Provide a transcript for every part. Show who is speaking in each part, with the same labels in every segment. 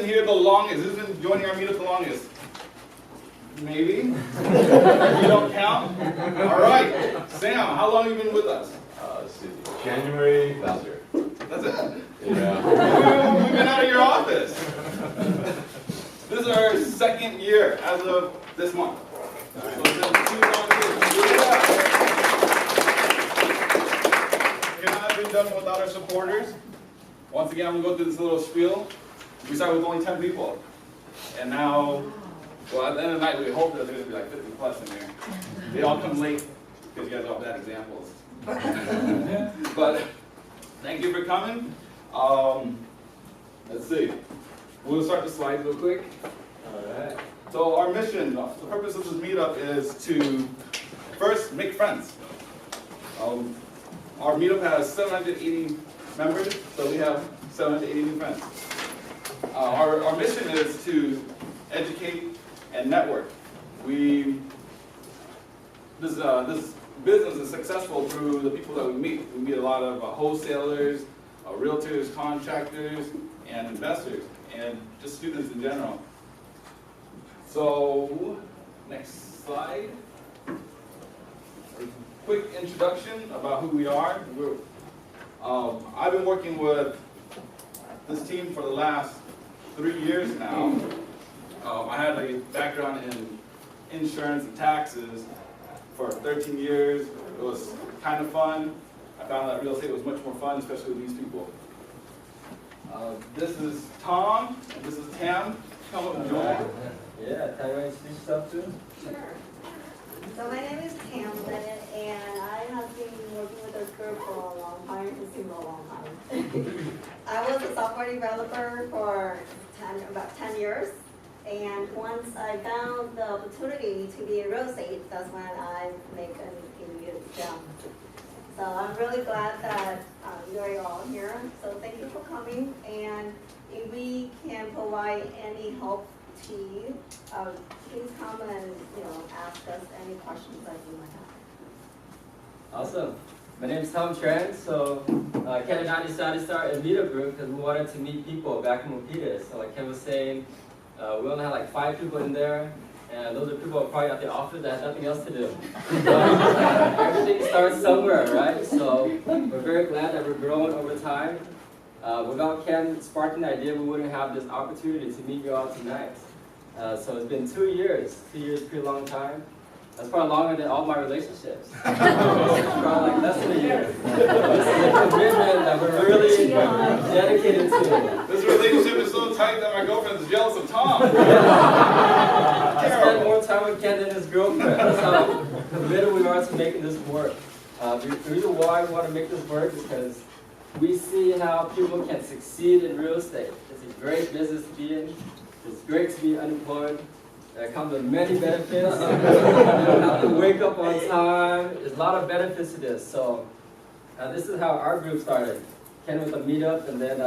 Speaker 1: here the longest? Who's been joining our meetup the longest? Maybe. You don't count? All right. Sam, how long have you been with us?
Speaker 2: Let's see. January last year.
Speaker 1: That's it?
Speaker 2: Yeah.
Speaker 1: We've been out of your office. This is our second year as of this month. So it's been 2 long years. Yeah. Cannot have been done without our supporters. Once again, I'm going to go through this little spiel. We started with only 10 people. And now, well, at the end of the night, we hope that there's going to be like 50 plus in here. They all come late because you guys are all bad examples. But thank you for coming. Let's see. We'll start the slides real quick. All right. So our mission, the purpose of this meetup is to first make friends. Our meetup has 780 members, so we have 780 new friends. Our mission is to educate and network. This business is successful through the people that we meet. We meet a lot of wholesalers, realtors, contractors, and investors, and just students in general. So, next slide. A quick introduction about who we are. I've been working with this team for the last 3 years now. I had a background in insurance and taxes for 13 years. It was kind of fun. I found that real estate was much more fun, especially with these people. This is Tom, and this is Tam. Come up and join.
Speaker 3: Yeah, can you introduce yourself too?
Speaker 4: Sure. So my name is Tam Bennett, and I have been working with this group for a long time. It's been a long time. I was a software developer for about 10 years. And once I found the opportunity to be in real estate, that's when I make an immediate jump. So I'm really glad that you're all here. So thank you for coming. And if we can provide any help to you, please come and ask us any questions that you might have.
Speaker 3: Awesome. My name is Tom Tran. So Ken and I decided to start a meetup group because we wanted to meet people back in Milpitas. So like Ken was saying, we only had like 5 people in there, and those are people who are probably at the office that have nothing else to do. Everything starts somewhere, right? So we're very glad that we're growing over time. Without Ken sparking the idea, we wouldn't have this opportunity to meet you all tonight. So it's been 2 years. 2 years is a pretty long time. That's probably longer than all my relationships. Probably like less than a year. This is a commitment that we're really dedicated to.
Speaker 1: This relationship is so tight that my girlfriend is jealous of Tom.
Speaker 3: I spend more time with Ken than his girlfriend. That's how committed we are to making this work. The reason why we want to make this work is because we see how people can succeed in real estate. It's a great business to be in. It's great to be unemployed. It comes with many benefits. You don't have to wake up on time. There's a lot of benefits to this. So this is how our group started. Ken with a meetup, and then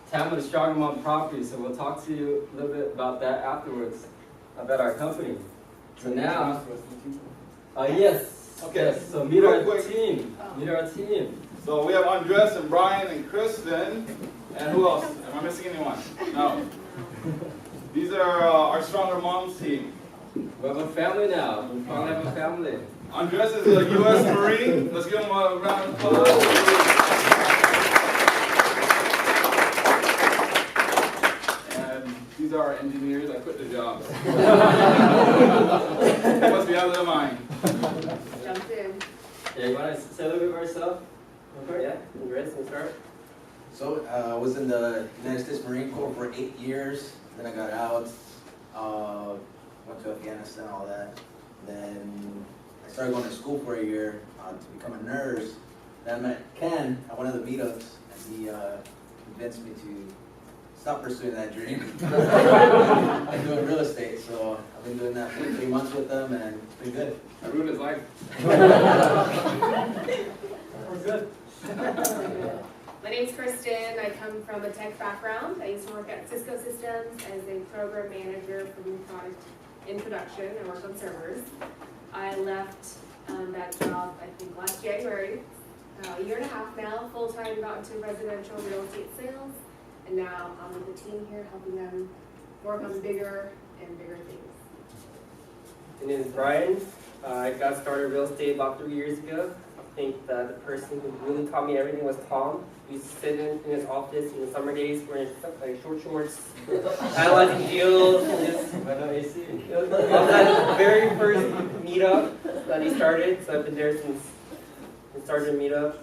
Speaker 3: Tam with a Strong Mom Property. So we'll talk to you a little bit about that afterwards, about our company. So now, yes.
Speaker 1: Okay.
Speaker 3: Yes. So meet our team. Meet our team.
Speaker 1: So we have Andres and Brian and Kristen, and who else? Am I missing anyone? No. These are our Stronger Moms team.
Speaker 3: We have a family now. We finally have a family.
Speaker 1: Andres is a U.S. Marine. Let's give him a round of applause. And these are our engineers. I quit their jobs. They must be out of their mind.
Speaker 4: Jump in.
Speaker 3: Yeah, you want to say a little bit about yourself? Okay, yeah. You ready to start?
Speaker 5: So I was in the United States Marine Corps for 8 years. Then I got out, went to Afghanistan, all that. Then I started going to school for a year to become a nurse. Then I met Ken at one of the meetups, and he convinced me to stop pursuing that dream and doing real estate. So I've been doing that for 3 months with them, and it's been good.
Speaker 1: I ruined his life.
Speaker 3: We're good.
Speaker 6: My name's Kristen. I come from a tech background. I used to work at Cisco Systems as a program manager for new product introduction and work on servers. I left that job, I think, last January. A year and a half now, full-time, got into residential real estate sales, And now I'm with the team here, helping them work on bigger and bigger things.
Speaker 3: My name is Brian. I got started in real estate about 3 years ago. I think that the person who really taught me everything was Tom. We used to sit in his office in the summer days wearing like short shorts, analyzing deals, and just, it was that very first meetup that he started, so I've been there since he started a meetup.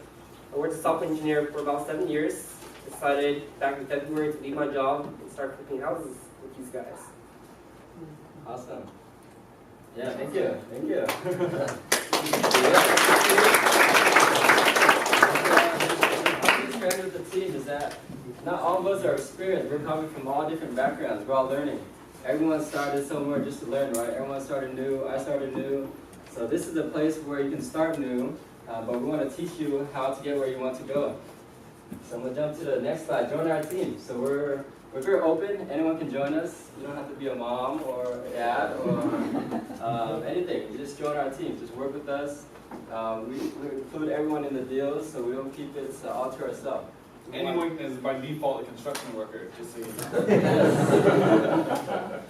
Speaker 3: I worked as a software engineer for about 7 years. Decided back in February to leave my job and start flipping houses with these guys. Awesome. Yeah, thank you. Thank you. With the team is that not all of us are experienced. We're coming from all different backgrounds. We're all learning. Everyone started somewhere just to learn, right? Everyone started new. I started new. So this is a place where you can start new, but we want to teach you how to get where you want to go. So I'm going to jump to the next slide. Join our team. So we're very open. Anyone can join us. You don't have to be a mom or a dad or anything. You just join our team. Just work with us. We include everyone in the deals, so we don't keep it all to ourselves.
Speaker 1: Anyone is by default a construction worker, just so you know.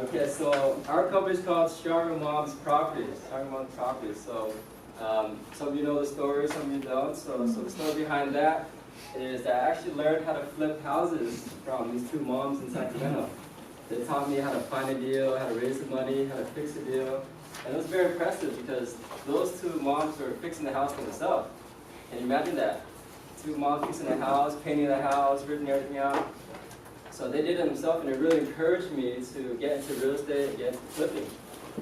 Speaker 3: Okay, so our company is called Chicago Moms Properties. Chicago Moms Properties. So some of you know the story, some of you don't. So the story behind that is that I actually learned how to flip houses from these two moms in Sacramento. They taught me how to find a deal, how to raise the money, how to fix a deal. And it was very impressive because those two moms were fixing the house for themselves. Can you imagine that? Two moms fixing the house, painting the house, ripping everything out. So they did it themselves, and it really encouraged me to get into real estate and get into flipping.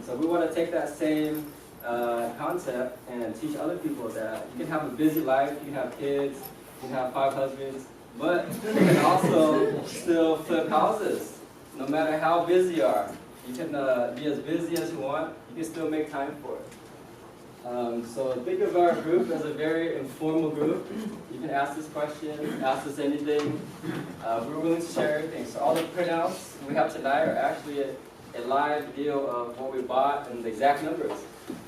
Speaker 3: So we want to take that same concept and teach other people that you can have a busy life, you can have kids, you can have 5 husbands, but you can also still flip houses, no matter how busy you are. You can be as busy as you want, you can still make time for it. So think of our group as a very informal group. You can ask us questions, ask us anything. We're willing to share everything. So all the printouts we have tonight are actually a live deal of what we bought and the exact numbers.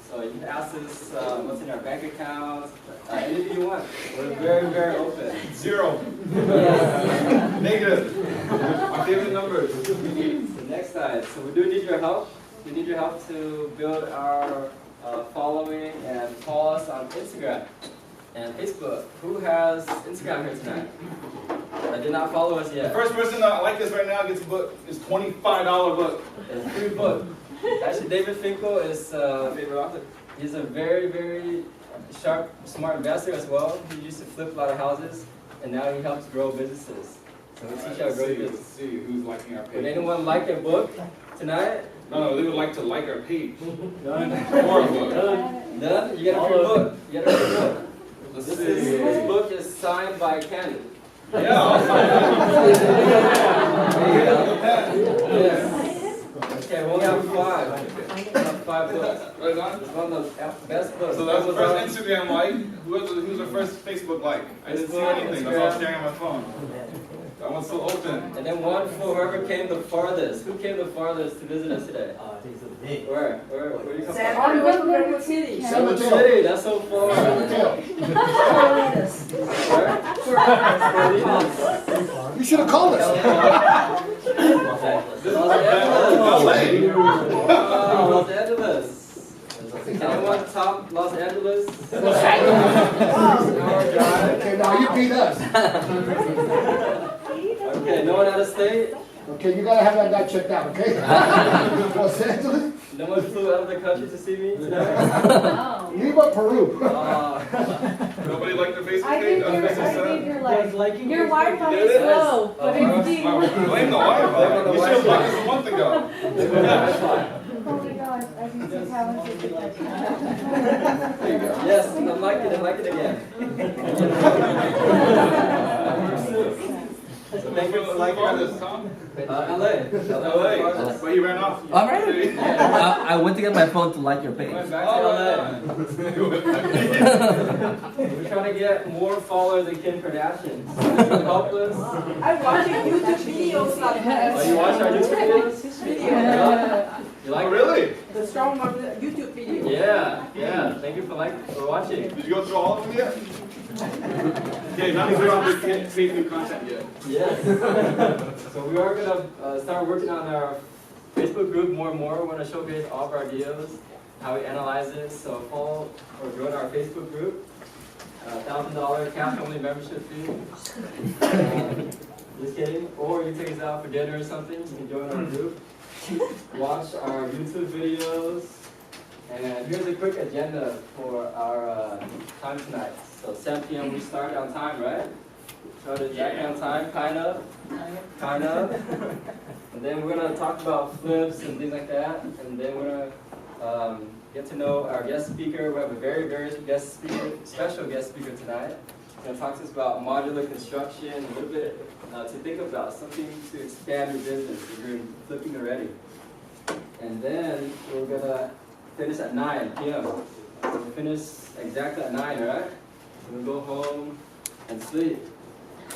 Speaker 3: So you can ask us what's in our bank account, anything you want. We're very, very open.
Speaker 1: 0.
Speaker 3: Yes.
Speaker 1: Negative. My favorite numbers.
Speaker 3: The next slide. So we do need your help. We need your help to build our following and follow us on Instagram and Facebook. Who has Instagram here tonight? That did not follow us yet.
Speaker 1: The first person that like this right now gets a book. It's $25 book.
Speaker 3: It's a free book. Actually, David Finkel is my favorite author. He's a very, very sharp, smart investor as well. He used to flip a lot of houses, and now he helps grow businesses. So we teach how to grow business.
Speaker 1: Let's see who's liking our page.
Speaker 3: Would anyone like a book tonight?
Speaker 1: No, they would like to like our page.
Speaker 3: None?
Speaker 1: Or a book.
Speaker 3: None? You get a free book. You get a free book.
Speaker 1: Let's
Speaker 3: This
Speaker 1: see.
Speaker 3: book is signed by Ken.
Speaker 1: Yeah, I'll sign it.
Speaker 3: Yes. Okay, we only have 5. We have 5 books.
Speaker 1: Right on.
Speaker 3: It's one of the best books.
Speaker 1: So that's the first Instagram like. Who's the first Facebook like? I didn't see anything. That's all I'm sharing on my phone. That one's still open.
Speaker 3: And then one for whoever came the farthest. Who came the farthest to visit us today? Where do you come from?
Speaker 7: Redwood City.
Speaker 3: Redwood City. That's so far. Where?
Speaker 7: You should have called us.
Speaker 1: This is
Speaker 3: Los Angeles.
Speaker 1: LA.
Speaker 3: Wow, Los Angeles. Anyone top Los Angeles?
Speaker 7: Okay, now you beat us.
Speaker 3: Okay, no one out of state?
Speaker 7: Okay, you gotta have that guy checked out, okay? Los Angeles?
Speaker 3: No one flew out of the country to see me tonight?
Speaker 7: Lima, Peru.
Speaker 1: Nobody liked their Facebook
Speaker 8: I
Speaker 1: page?
Speaker 8: think you're like, your Wi-Fi
Speaker 3: It
Speaker 8: is
Speaker 3: is.
Speaker 8: slow, but it's deep.
Speaker 1: Blame the Wi-Fi. You should have blocked this a month ago.
Speaker 8: Oh my gosh, I can see how it's like.
Speaker 3: Yes, I like it. I like it again. So thank you for liking
Speaker 1: this, Tom.
Speaker 3: LA.
Speaker 1: LA. But he ran off.
Speaker 9: All right. I went to get my phone to like your page.
Speaker 3: Going back to LA. We're trying to get more followers than Kim Kardashian. Help us.
Speaker 8: I'm watching YouTube videos sometimes.
Speaker 3: Oh, you watch our YouTube videos?
Speaker 8: Yeah.
Speaker 3: You like
Speaker 1: Oh, really?
Speaker 8: The strong one, the YouTube video.
Speaker 3: Yeah. Thank you for watching.
Speaker 1: Did you go through all of them yet? Okay, not to create new content yet.
Speaker 3: Yes. So we are gonna start working on our Facebook group more and more. We want to showcase all of our deals, how we analyze it. So follow or join our Facebook group. $1,000 cash only membership fee. Just kidding. Or you take us out for dinner or something. You can join our group. Watch our YouTube videos. And here's a quick agenda for our time tonight. So 7 p.m. we start on time, right? Started exactly on time, kind of. And then we're gonna talk about flips and things like that. And then we're gonna get to know our guest speaker. We have a very special guest speaker tonight. He's gonna talk to us about modular construction, a little bit to think about, something to expand your business if you're flipping already. And then we're gonna finish at 9 p.m. So we'll finish exactly at 9, right? We'll go home and sleep.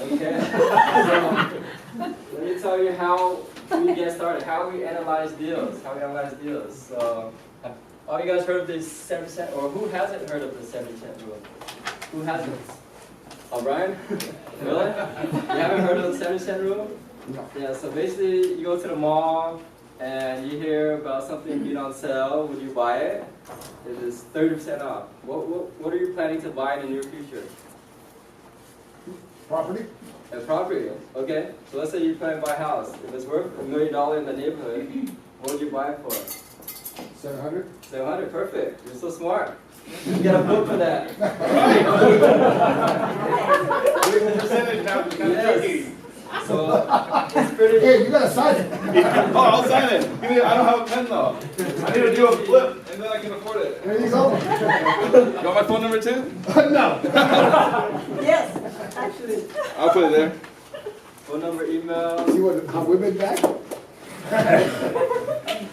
Speaker 3: Okay. So let me tell you how we get started, how we analyze deals. So have all you guys heard of the 7%, or who hasn't heard of the 7% rule? Who hasn't? Oh, Brian? Really? You haven't heard of the 7% rule?
Speaker 7: No.
Speaker 3: Yeah, so basically you go to the mall and you hear about something being on sale. Would you buy it? It is 30% off. What are you planning to buy in the near future?
Speaker 7: Property?
Speaker 3: A property. Okay. So let's say you plan to buy a house. If it's worth $1 million in the neighborhood, what would you buy it for?
Speaker 7: 700?
Speaker 3: 700. Perfect. You're so smart. You get a book for that.
Speaker 1: Here's the percentage now. It's kind of tricky.
Speaker 3: So it's pretty.
Speaker 7: Hey, you gotta sign it.
Speaker 1: Oh, I'll sign it. Give me, I don't have a pen though. I need to do a flip and then I can afford it.
Speaker 7: There you go.
Speaker 1: You want my phone number too?
Speaker 7: No.
Speaker 4: Yes, actually.
Speaker 1: I'll put it there.
Speaker 3: Phone number, email.
Speaker 7: See how women back?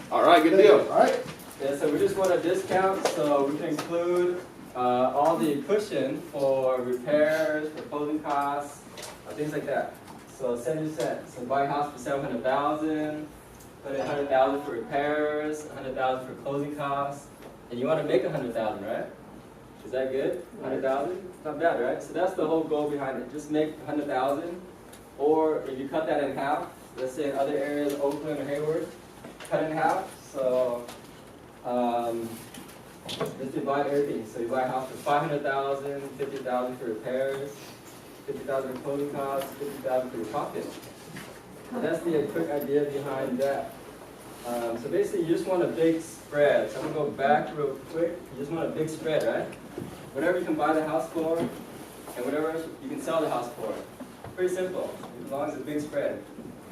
Speaker 1: All right, good deal.
Speaker 7: All right.
Speaker 3: Yeah, so we just want a discount, so we can include all the cushion for repairs, for closing costs, things like that. So 70%. So buy a house for $700,000, put in $100,000 for repairs, $100,000 for closing costs, and you want to make $100,000, right? Is that good? $100,000? Not bad, right? So that's the whole goal behind it. Just make $100,000, or if you cut that in half, let's say in other areas, Oakland or Hayward, cut it in half. So just divide everything. So you buy a house for $500,000, $50,000 for repairs, $50,000 for closing costs, $50,000 for your pocket. And that's the quick idea behind that. So basically, you just want a big spread. So I'm gonna go back real quick. You just want a big spread, right? Whatever you can buy the house for, and whatever you can sell the house for. Pretty simple. As long as it's a big spread,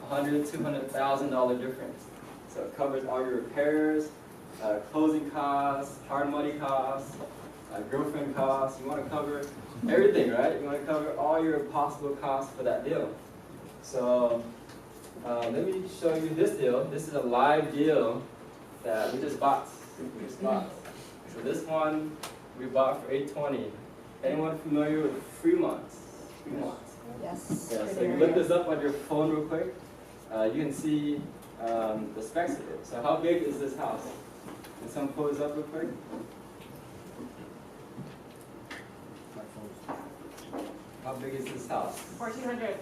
Speaker 3: $100,000, $200,000 difference. So it covers all your repairs, closing costs, hard money costs, girlfriend costs. You want to cover everything, right? You want to cover all your possible costs for that deal. So let me show you this deal. This is a live deal that we just bought. So this one we bought for $820. Anyone familiar with Fremont?
Speaker 4: Yes.
Speaker 3: Yeah, so you look this up on your phone real quick. You can see the specs of it. So how big is this house? Can someone pull this up real quick? How big is this house?
Speaker 6: 1,400.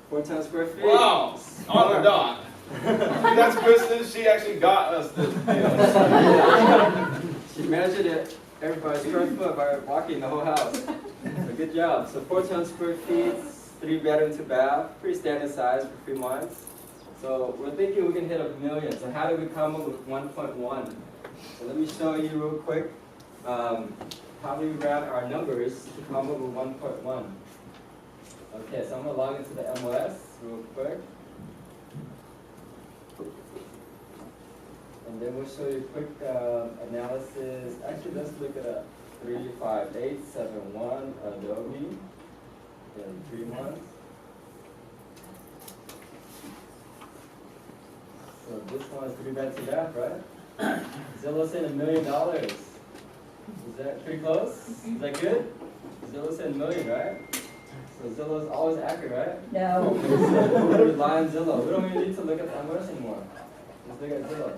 Speaker 3: 410 square feet.
Speaker 1: Wow, on the dot. That's Kristen. She actually got us this deal.
Speaker 3: She measured it every square foot by walking the whole house. So good job. So 410 square feet, 3 bedroom, 2 bath, pretty standard size for Fremont. So we're thinking we can hit $1 million. So how do we come up with 1.1? So let me show you real quick how we ran our numbers to come up with 1.1. Okay, so I'm going to log into the MLS real quick. And then we'll show you a quick analysis. Actually, let's look at a 35871 Adobe in 3 months. So this one is 3 bed, 2 bath, right? Zillow said $1 million. Is that pretty close? Is that good? Zillow said $1 million, right? So Zillow is always accurate, right?
Speaker 4: No.
Speaker 3: We rely on Zillow. We don't even need to look at the MLS anymore. Let's look at Zillow.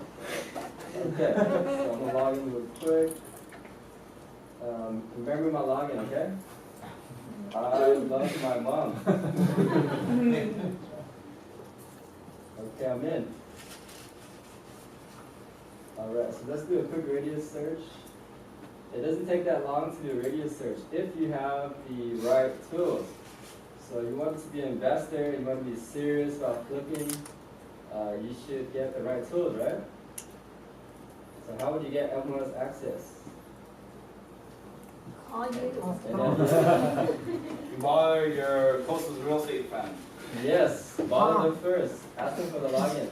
Speaker 3: Okay, so I'm going to log in real quick. Remember my login, okay? I love my mom. Okay, I'm in. Alright, so let's do a quick radius search. It doesn't take that long to do a radius search if you have the right tools. So you want to be an investor, you want to be serious about flipping, you should get the right tools, right? So how would you get MLS access?
Speaker 4: Call you.
Speaker 1: You bother your closest real estate fan.
Speaker 3: Yes, bother them first. Ask them for the login.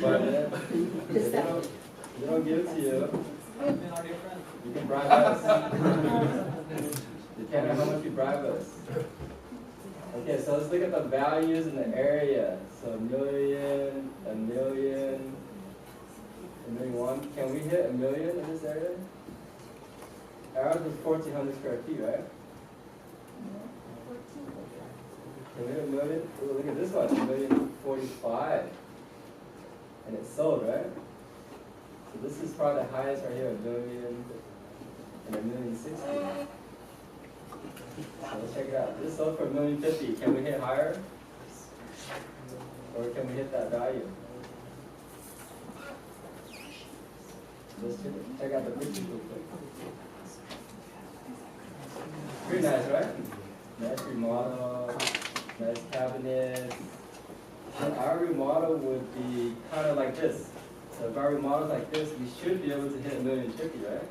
Speaker 3: But if they don't give it to you, you can bribe us. Depending on how much you bribe us. Okay, so let's look at the values in the area. So a million, $1,000,000. Can we hit 1,000,000 in this area? Ours is 1,400 square feet, right? Can we hit 1,000,000? Ooh, look at this one, 1,045,000. And it's sold, right? So this is probably the highest right here, 1,000,000 and 1,060,000. So let's check it out. This sold for 1,050,000. Can we hit higher? Or can we hit that value? Let's check out the pictures real quick. Pretty nice, right? Nice remodel, nice cabinets. And our remodel would be kind of like this. So if our remodel is like this, we should be able to hit 1,050,000, right?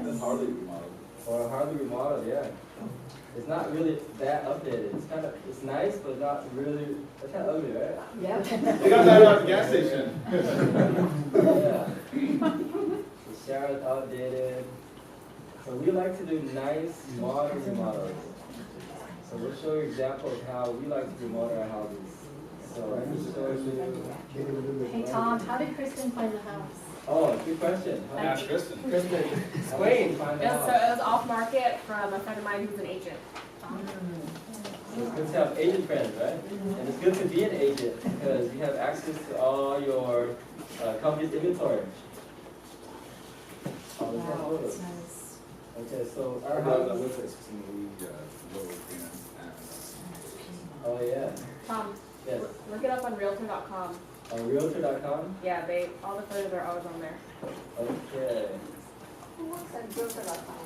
Speaker 1: Then hardly remodel.
Speaker 3: Or a hardly remodel, yeah. It's not really that updated. It's nice, but not really. It's kind of ugly, right?
Speaker 4: Yeah.
Speaker 1: They got that at the gas station.
Speaker 3: Yeah. The shower is outdated. So we like to do nice modern remodels. So we'll show you an example of how we like to remodel our houses. So let me show you.
Speaker 8: Hey Tom, how did Kristen find the house?
Speaker 3: Oh, good question.
Speaker 1: Ask Kristen.
Speaker 3: Kristen,
Speaker 6: Wait,
Speaker 3: find the
Speaker 6: yeah, so
Speaker 3: house.
Speaker 6: it was off market from a friend of mine who's an agent.
Speaker 3: So it's good to have agent friends, right? And it's good to be an agent because you have access to all your company's inventory. All the photos. Okay, so our house. Oh yeah.
Speaker 6: Tom,
Speaker 3: Yes.
Speaker 6: look it up on Realtor.com.
Speaker 3: On Realtor.com.
Speaker 6: Yeah, all the photos are always on there.
Speaker 3: Okay.
Speaker 4: Who works at broker.com?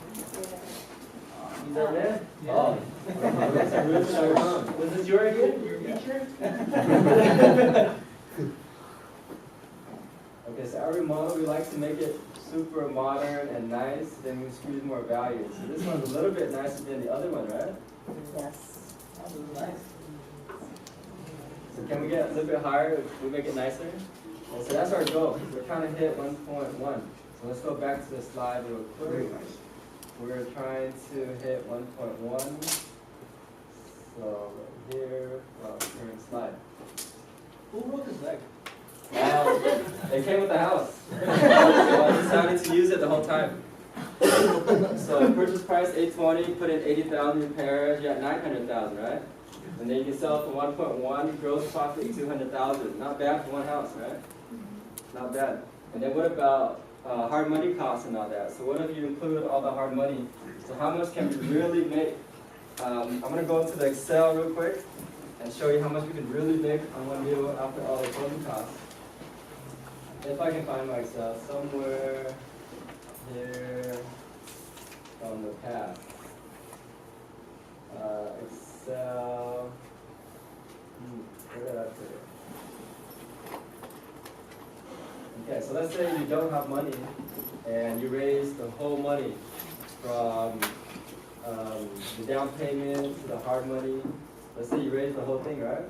Speaker 3: He's over there? Oh. That's on Realtor.com. Was this your idea? Okay, so our remodel, we like to make it super modern and nice, then we squeeze more value. So this one's a little bit nicer than the other one, right?
Speaker 4: Yes.
Speaker 3: So can we get a little bit higher if we make it nicer? And so that's our goal. We're trying to hit 1.1. So let's go back to the slide real quick. We're trying to hit 1.1. So here, current slide.
Speaker 1: Who wrote this deck?
Speaker 3: It came with the house. So I decided to use it the whole time. So purchase price 820, put in 80,000 repairs, you got 900,000, right? And then you can sell it for 1.1, gross profit 200,000. Not bad for one house, right? Not bad. And then what about hard money costs and all that? So what if you include all the hard money? So how much can we really make? I'm going to go into the Excel real quick and show you how much we can really make on one deal after all the closing costs. If I can find my Excel somewhere here on the path. Excel. Where did I put it? Okay, so let's say you don't have money and you raise the whole money from the down payment to the hard money. Let's say you raise the whole thing, right?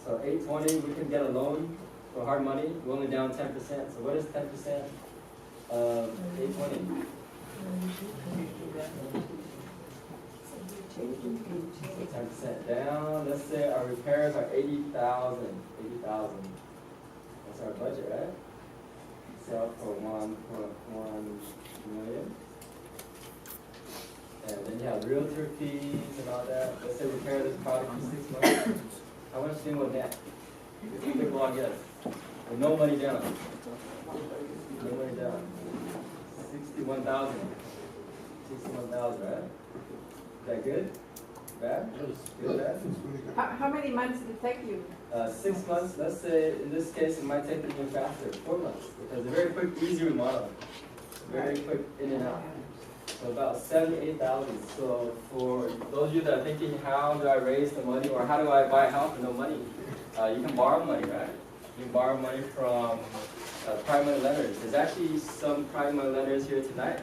Speaker 3: So 820, we can get a loan for hard money. We're only down 10%. So what is 10% of 820? So 10% down. Let's say our repairs are 80,000. 80,000. That's our budget, right? Sell for 1.1 million. And then you have realtor fees and all that. Let's say repair this product for 6 months. How much do you want net? Big long yes. With no money down. No money down. 61,000. 61,000, right? that good? Bad? Good, bad?
Speaker 8: How many months did it take you?
Speaker 3: 6 months, let's say, in this case, it might take a little faster, 4 months, because a very quick, easy remodel. Very quick in and out. So about 78,000. So for those of you that are thinking, how do I raise the money, or how do I buy a house with no money? You can borrow money, right? You can borrow money from private money lenders. There's actually some private money lenders here tonight.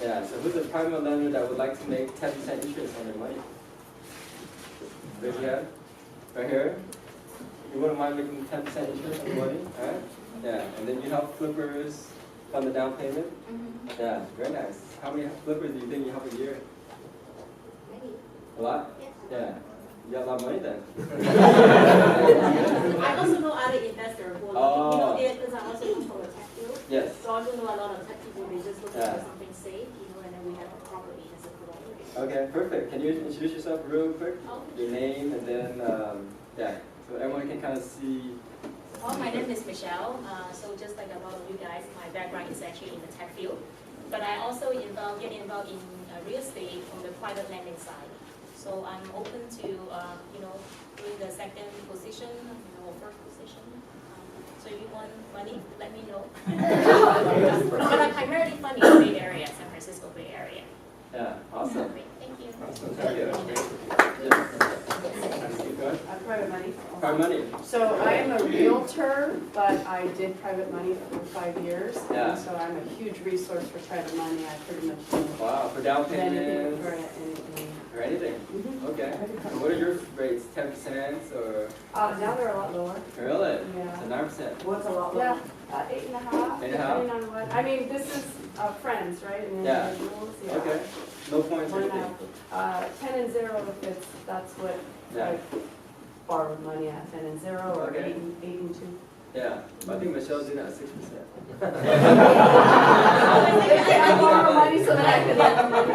Speaker 3: Yeah, so who's a private money lender that would like to make 10% interest on their money? Raise your hand. Right here. You wouldn't mind making 10% interest on your money, right? Yeah, and then you help flippers fund the down payment. Yeah, very nice. How many flippers do you think you help a year?
Speaker 4: Maybe.
Speaker 3: A lot? Yeah. You got a lot of money then.
Speaker 10: I also know other investors who, because I also come from a tech field.
Speaker 3: Yes.
Speaker 10: So I also know a lot of tech people, they just looking for something safe, and then we have a property as a collaborator.
Speaker 3: Okay, perfect. Can you introduce yourself real quick?
Speaker 10: Okay.
Speaker 3: Your name and then, yeah, so everyone can kind of see.
Speaker 10: My name is Michelle. So just like a lot of you guys, my background is actually in the tech field. But I also get involved in real estate on the private lending side. So I'm open to, doing the second position, or first position. So if you want money, let me know. But I primarily fund in the Bay Area, San Francisco Bay Area.
Speaker 3: Yeah, awesome.
Speaker 10: Great, thank you.
Speaker 3: Awesome, thank you. Yes. Keep going.
Speaker 8: Private money.
Speaker 3: Private money.
Speaker 8: So I am a realtor, but I did private money for 5 years.
Speaker 3: Yeah.
Speaker 8: And so I'm a huge resource for private money. I pretty much do
Speaker 3: Wow, for down
Speaker 8: anything
Speaker 3: payments
Speaker 8: for anything.
Speaker 3: or anything. Okay. So what are your rates? 10% or?
Speaker 8: Now they're a lot lower.
Speaker 3: Really?
Speaker 8: Yeah.
Speaker 3: So 9%.
Speaker 8: What's a lot lower? Yeah, 8.5.
Speaker 3: 8.5?
Speaker 8: Depending on what. I mean, this is friends, right? And
Speaker 3: Yeah.
Speaker 8: individuals. Yeah.
Speaker 3: Okay. No points or anything.
Speaker 8: 10 and 0 if that's what
Speaker 3: Yeah.
Speaker 8: I borrowed money at, 10 and 0 or
Speaker 3: Okay.
Speaker 8: 8 and 2.
Speaker 3: Yeah. I think Michelle's doing that at 6%.
Speaker 8: I borrow money so that I can get the money.
Speaker 10: I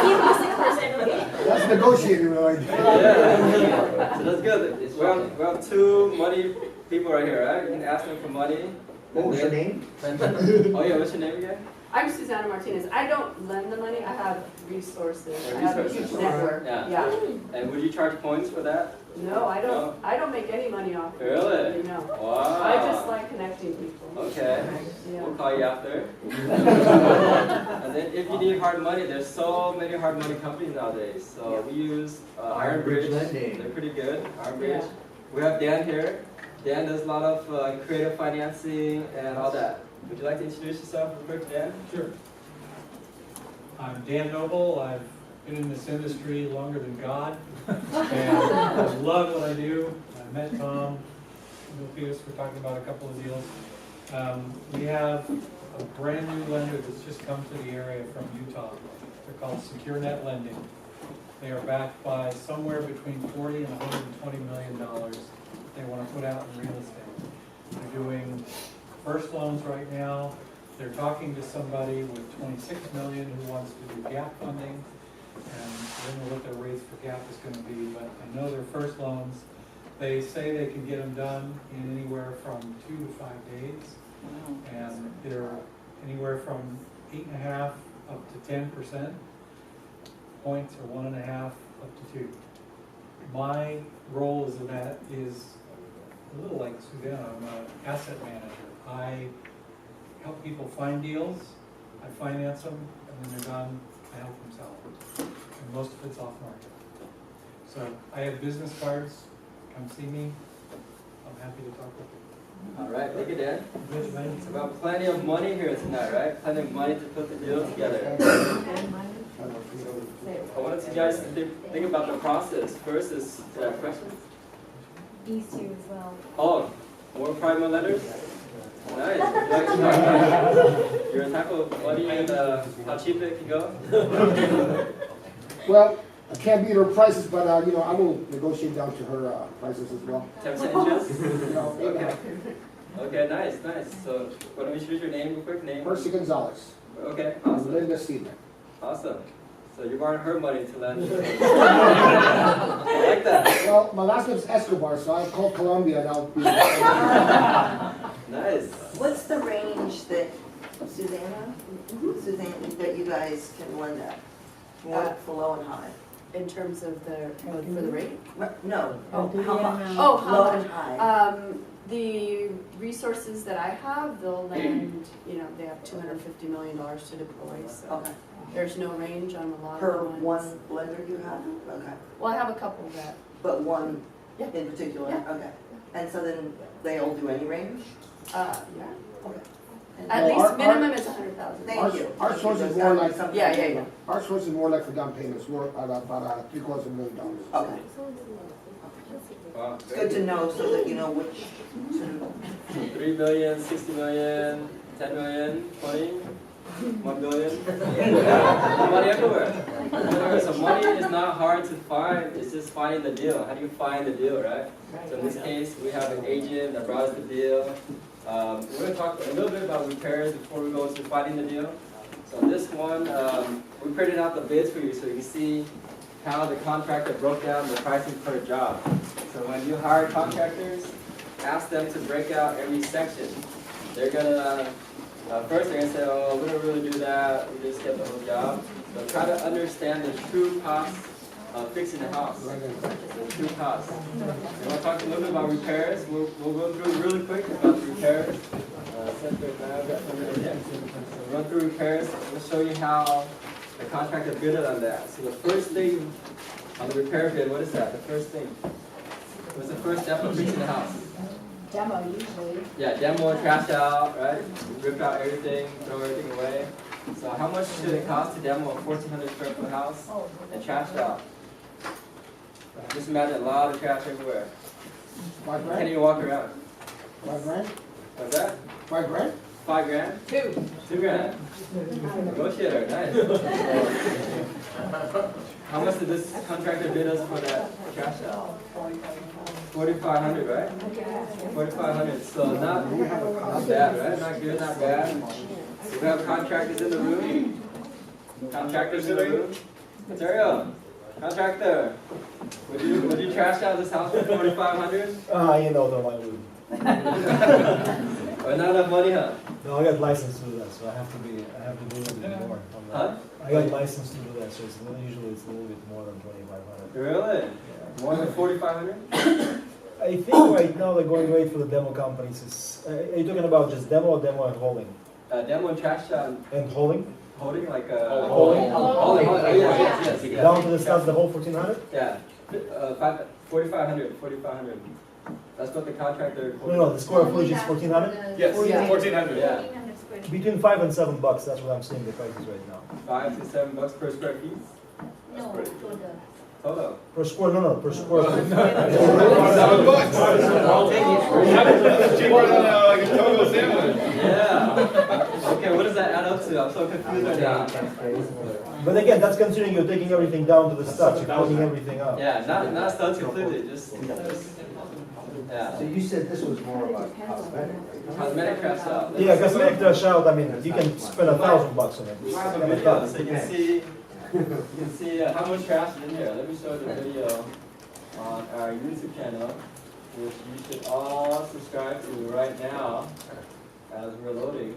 Speaker 10: give you 6%, okay?
Speaker 7: That's negotiating, right?
Speaker 3: Yeah. So that's good. We're on two money people right here, right? You can ask them for money.
Speaker 7: What was your name?
Speaker 3: Oh yeah, what's your name again?
Speaker 8: I'm Susanna Martinez. I don't lend the money. I have resources.
Speaker 3: Yeah,
Speaker 8: I have a
Speaker 3: resources.
Speaker 8: huge network.
Speaker 3: Yeah. And would you charge points for that?
Speaker 8: No, I don't.
Speaker 3: No?
Speaker 8: I don't make any money off it.
Speaker 3: Really?
Speaker 8: No.
Speaker 3: Wow.
Speaker 8: I just like connecting people.
Speaker 3: Okay.
Speaker 8: Yeah.
Speaker 3: We'll call you after. And then if you need hard money, there's so many hard money companies nowadays. So we use Iron Bridge. They're pretty good. Iron Bridge.
Speaker 8: Yeah.
Speaker 3: We have Dan here. Dan does a lot of creative financing and all that. Would you like to introduce yourself real quick, Dan?
Speaker 11: Sure. I'm Dan Noble. I've been in this industry longer than God, and I love what I do. I met Tom Milpius. We're talking about a couple of deals. We have a brand new lender that's just come to the area from Utah. They're called Secure Net Lending. They are backed by somewhere between $40 and $120 million that they want to put out in real estate. They're doing first loans right now. They're talking to somebody with $26 million who wants to do gap funding. And I don't know what their rates for gap is going to be, but I know their first loans, they say they can get them done in anywhere from 2 to 5 days. And they're anywhere from 8.5 up to 10%. Points are 1.5 up to 2. My role as that is a little like Susanna. I'm an asset manager. I help people find deals, I finance them, and when they're done, I help them sell them. And most of it's off market. So I have business cards. Come see me. I'm happy to talk with you.
Speaker 3: All right, thank you, Dan.
Speaker 11: Good, man.
Speaker 3: It's about plenty of money here tonight, right? Plenty of money to put the deal together. I wanted you guys to think about the process. First is questions.
Speaker 8: These two as well.
Speaker 3: Oh, more private lenders? Nice. You're a type of money and how cheap it can go?
Speaker 7: Well, I can't beat her prices, but, I will negotiate down to her prices as well.
Speaker 3: 10% interest?
Speaker 7: Okay.
Speaker 3: Okay, nice. So, why don't we introduce your name real quick? Name?
Speaker 7: Percy Gonzalez.
Speaker 3: Okay,
Speaker 7: I'm
Speaker 3: awesome.
Speaker 7: Linda Steedman.
Speaker 3: Awesome. So you're borrowing her money to lend. I like that.
Speaker 7: Well, my last name's Escobar, so I called Colombia and I'll be.
Speaker 3: Nice.
Speaker 12: What's the range that, Susanna, that you guys can lend at? For low and high?
Speaker 8: In terms of for the rate?
Speaker 12: No,
Speaker 8: Oh,
Speaker 12: how much?
Speaker 8: Oh, how
Speaker 12: Low
Speaker 8: much?
Speaker 12: and high.
Speaker 8: The resources that I have, they'll lend, they have $250 million to deploy, so
Speaker 12: Okay.
Speaker 8: there's no range on a lot
Speaker 12: Per
Speaker 8: of the ones.
Speaker 12: one lender you have? Okay.
Speaker 8: Well, I have a couple that,
Speaker 12: But one
Speaker 8: Yeah.
Speaker 12: in particular?
Speaker 8: Yeah.
Speaker 12: Okay. And so then they all do any range?
Speaker 8: yeah.
Speaker 12: Okay.
Speaker 8: At
Speaker 7: Well,
Speaker 8: least
Speaker 7: our-
Speaker 8: minimum is 100,000.
Speaker 12: Thank you.
Speaker 7: Our source is
Speaker 12: There's
Speaker 7: more
Speaker 12: gotta be
Speaker 7: like,
Speaker 12: some
Speaker 8: Yeah,
Speaker 12: kind
Speaker 8: yeah,
Speaker 12: of-
Speaker 8: yeah.
Speaker 7: our source is more like for down payments, we're at about $750,000.
Speaker 12: Okay.
Speaker 1: Wow,
Speaker 12: It's good to know so that you know which to
Speaker 3: 3 million, 60 million, 10 million, 20, 1 billion. Money everywhere. So money is not hard to find, it's just finding the deal. How do you find the deal, right? So in this case, we have an agent that brought us the deal. We're going to talk a little bit about repairs before we go into finding the deal. So this one, we printed out the bids for you so you can see how the contractor broke down the pricing per job. So when you hire contractors, ask them to break out every section. They're gonna, first they're gonna say, oh, we don't really do that, we just get the whole job. But try to understand the true cost of fixing the house, the true cost. And we'll talk a little bit about repairs. We'll go through really quick about the repairs. So we'll run through repairs. We'll show you how the contractor bid on that. So the first thing on the repair bid, what is that? The first thing. What's the first step of fixing the house?
Speaker 8: Demo usually.
Speaker 3: Yeah, demo and trash out, right? Rip out everything, throw everything away. So how much should it cost to demo a 1,400 square foot house and trash out? Just imagine a lot of trash everywhere.
Speaker 7: $5
Speaker 3: Can't
Speaker 7: grand?
Speaker 3: even walk around.
Speaker 7: $5 grand?
Speaker 3: What's that?
Speaker 7: $5 grand?
Speaker 3: 5 grand? 2 grand. Negotiator, nice. How much did this contractor bid us for that trash out? 4,500, right? 4,500. So not bad, right? Not good, not bad. We have contractors in the room. Contractors in the room. Ontario, contractor. Would you trash out this house for 4,500?
Speaker 13: No I wouldn't.
Speaker 3: Or not enough money, huh?
Speaker 13: No, I got license to do that, so I have to do a little bit more on that.
Speaker 3: Huh?
Speaker 13: I got license to do that, so usually it's a little bit more than 2,500.
Speaker 3: Really? More than 4,500?
Speaker 13: I think right now the going rate for the demo companies is, are you talking about just demo or demo and hauling?
Speaker 3: Demo and trash out.
Speaker 13: And hauling?
Speaker 3: Holding like
Speaker 13: Hauling?
Speaker 3: Hauling. Oh, yes.
Speaker 13: Down to the stuff, the whole 1,400?
Speaker 3: Yeah. 4,500. 4,500. That's what the contractor.
Speaker 13: No, the square footage is 1,400?
Speaker 1: Yes,
Speaker 3: Yeah.
Speaker 1: 1,400.
Speaker 3: Yeah.
Speaker 13: Between $5 and $7, that's what I'm seeing the prices right now.
Speaker 3: $5 to $7 per square feet.
Speaker 10: No, for the
Speaker 3: Total.
Speaker 13: Per square, per square foot.
Speaker 1: $7.
Speaker 3: I'll take
Speaker 1: It's cheaper than like a total sandwich.
Speaker 3: Yeah. Okay, what does that add up to? I'm so confused right now.
Speaker 13: But again, that's considering you're taking everything down to the studs, you're cleaning everything up.
Speaker 3: Yeah, not studs completely, just yeah.
Speaker 5: So you said this was more about cosmetic, right?
Speaker 3: Cosmetic trash out.
Speaker 13: Yeah, cosmetic trash out, I mean, you can spend $1,000 on it.
Speaker 3: Watch the video so you can see how much trash is in here. Let me show the video on our YouTube channel, which you should all subscribe to right now as we're loading.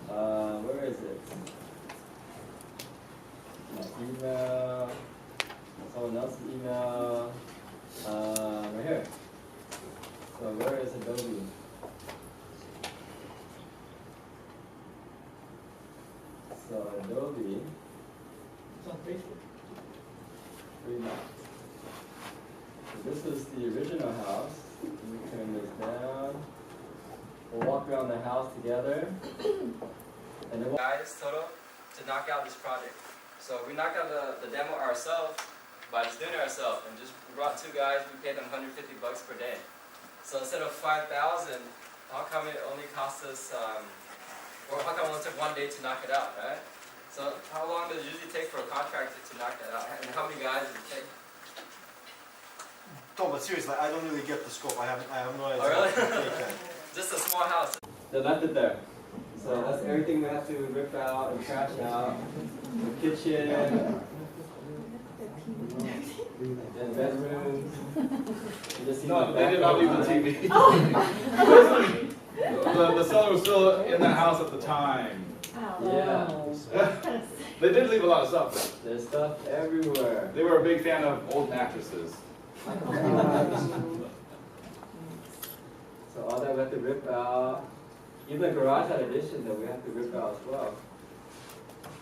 Speaker 3: Where is it? My email, someone else's email, right here. So where is Adobe? So Adobe. It's on Facebook. Free Max. So this is the original house. Let me turn this down. We'll walk around the house together. And then guys, total, to knock out this project. So we knocked out the demo ourselves by just doing it ourselves, and just brought 2 guys. We paid them $150 per day. So instead of 5,000, how come it only cost us, or how come it only took 1 day to knock it out, right? So how long does it usually take for a contractor to knock that out? And how many guys does it take?
Speaker 13: No, but seriously, I don't really get the scope. I have no idea.
Speaker 3: Oh, really? Just a small house. They left it there. So that's everything we have to rip out and trash out. The kitchen. And bedrooms. You just see
Speaker 1: No,
Speaker 3: my
Speaker 1: they did not leave the
Speaker 3: background.
Speaker 1: TV. The seller was still in the house at the time.
Speaker 3: Yeah.
Speaker 1: They did leave a lot of stuff.
Speaker 3: There's stuff everywhere.
Speaker 1: They were a big fan of old mattresses.
Speaker 3: So all that we have to rip out. Even the garage had addition that we have to rip out as well.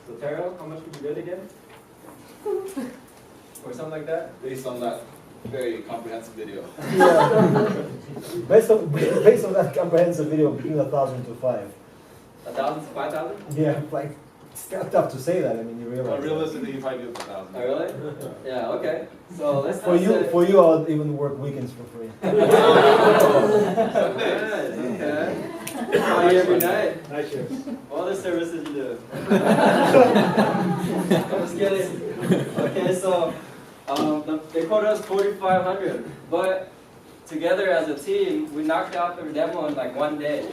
Speaker 3: So Taro, how much would you bid again? Or something like that?
Speaker 1: Based on that very comprehensive video.
Speaker 13: Yeah. based on that comprehensive video, between 1,000 to 5.
Speaker 3: 1,000 to 5,000?
Speaker 13: Yeah, like it's kind of tough to say that. I mean, you
Speaker 1: Well,
Speaker 13: realize.
Speaker 1: realistically, you probably do it for 1,000.
Speaker 3: Oh, really? Yeah, okay. So let's
Speaker 13: For you, I'll even work weekends for free.
Speaker 3: Okay. Call you every night.
Speaker 13: Night shifts.
Speaker 3: All the services you do. I'm just kidding. Okay, so they quoted us 4,500, but together as a team, we knocked out the demo in like one day.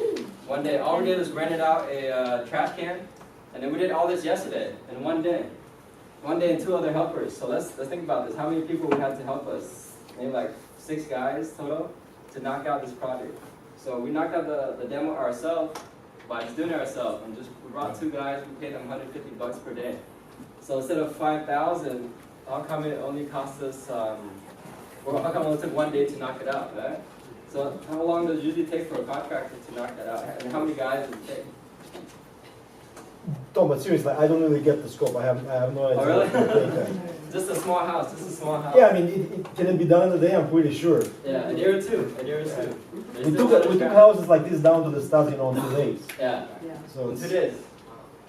Speaker 3: One day, all we did was rented out a trash can, and then we did all this yesterday in one day. One day and 2 other helpers. So let's think about this. How many people we had to help us? Maybe like 6 guys total to knock out this project. So we knocked out the demo ourselves by just doing it ourselves, and we brought 2 guys. We paid them $150 per day. So instead of 5,000, how come it only cost us? How come it only took 1 day to knock it out, right? So how long does it usually take for a contractor to knock that out? And how many guys does it take?
Speaker 13: Tom, but seriously, I don't really get the scope. I have no idea.
Speaker 3: Oh, really?
Speaker 13: what to take.
Speaker 3: Just a small house. Just a small house.
Speaker 13: Yeah, I mean, can it be done in a day? I'm pretty sure.
Speaker 3: Yeah, a day or two. A day or two.
Speaker 13: We took houses like this down to the studs, in 2 days.
Speaker 3: Yeah.
Speaker 13: So
Speaker 3: In
Speaker 13: it's,
Speaker 3: 2 days.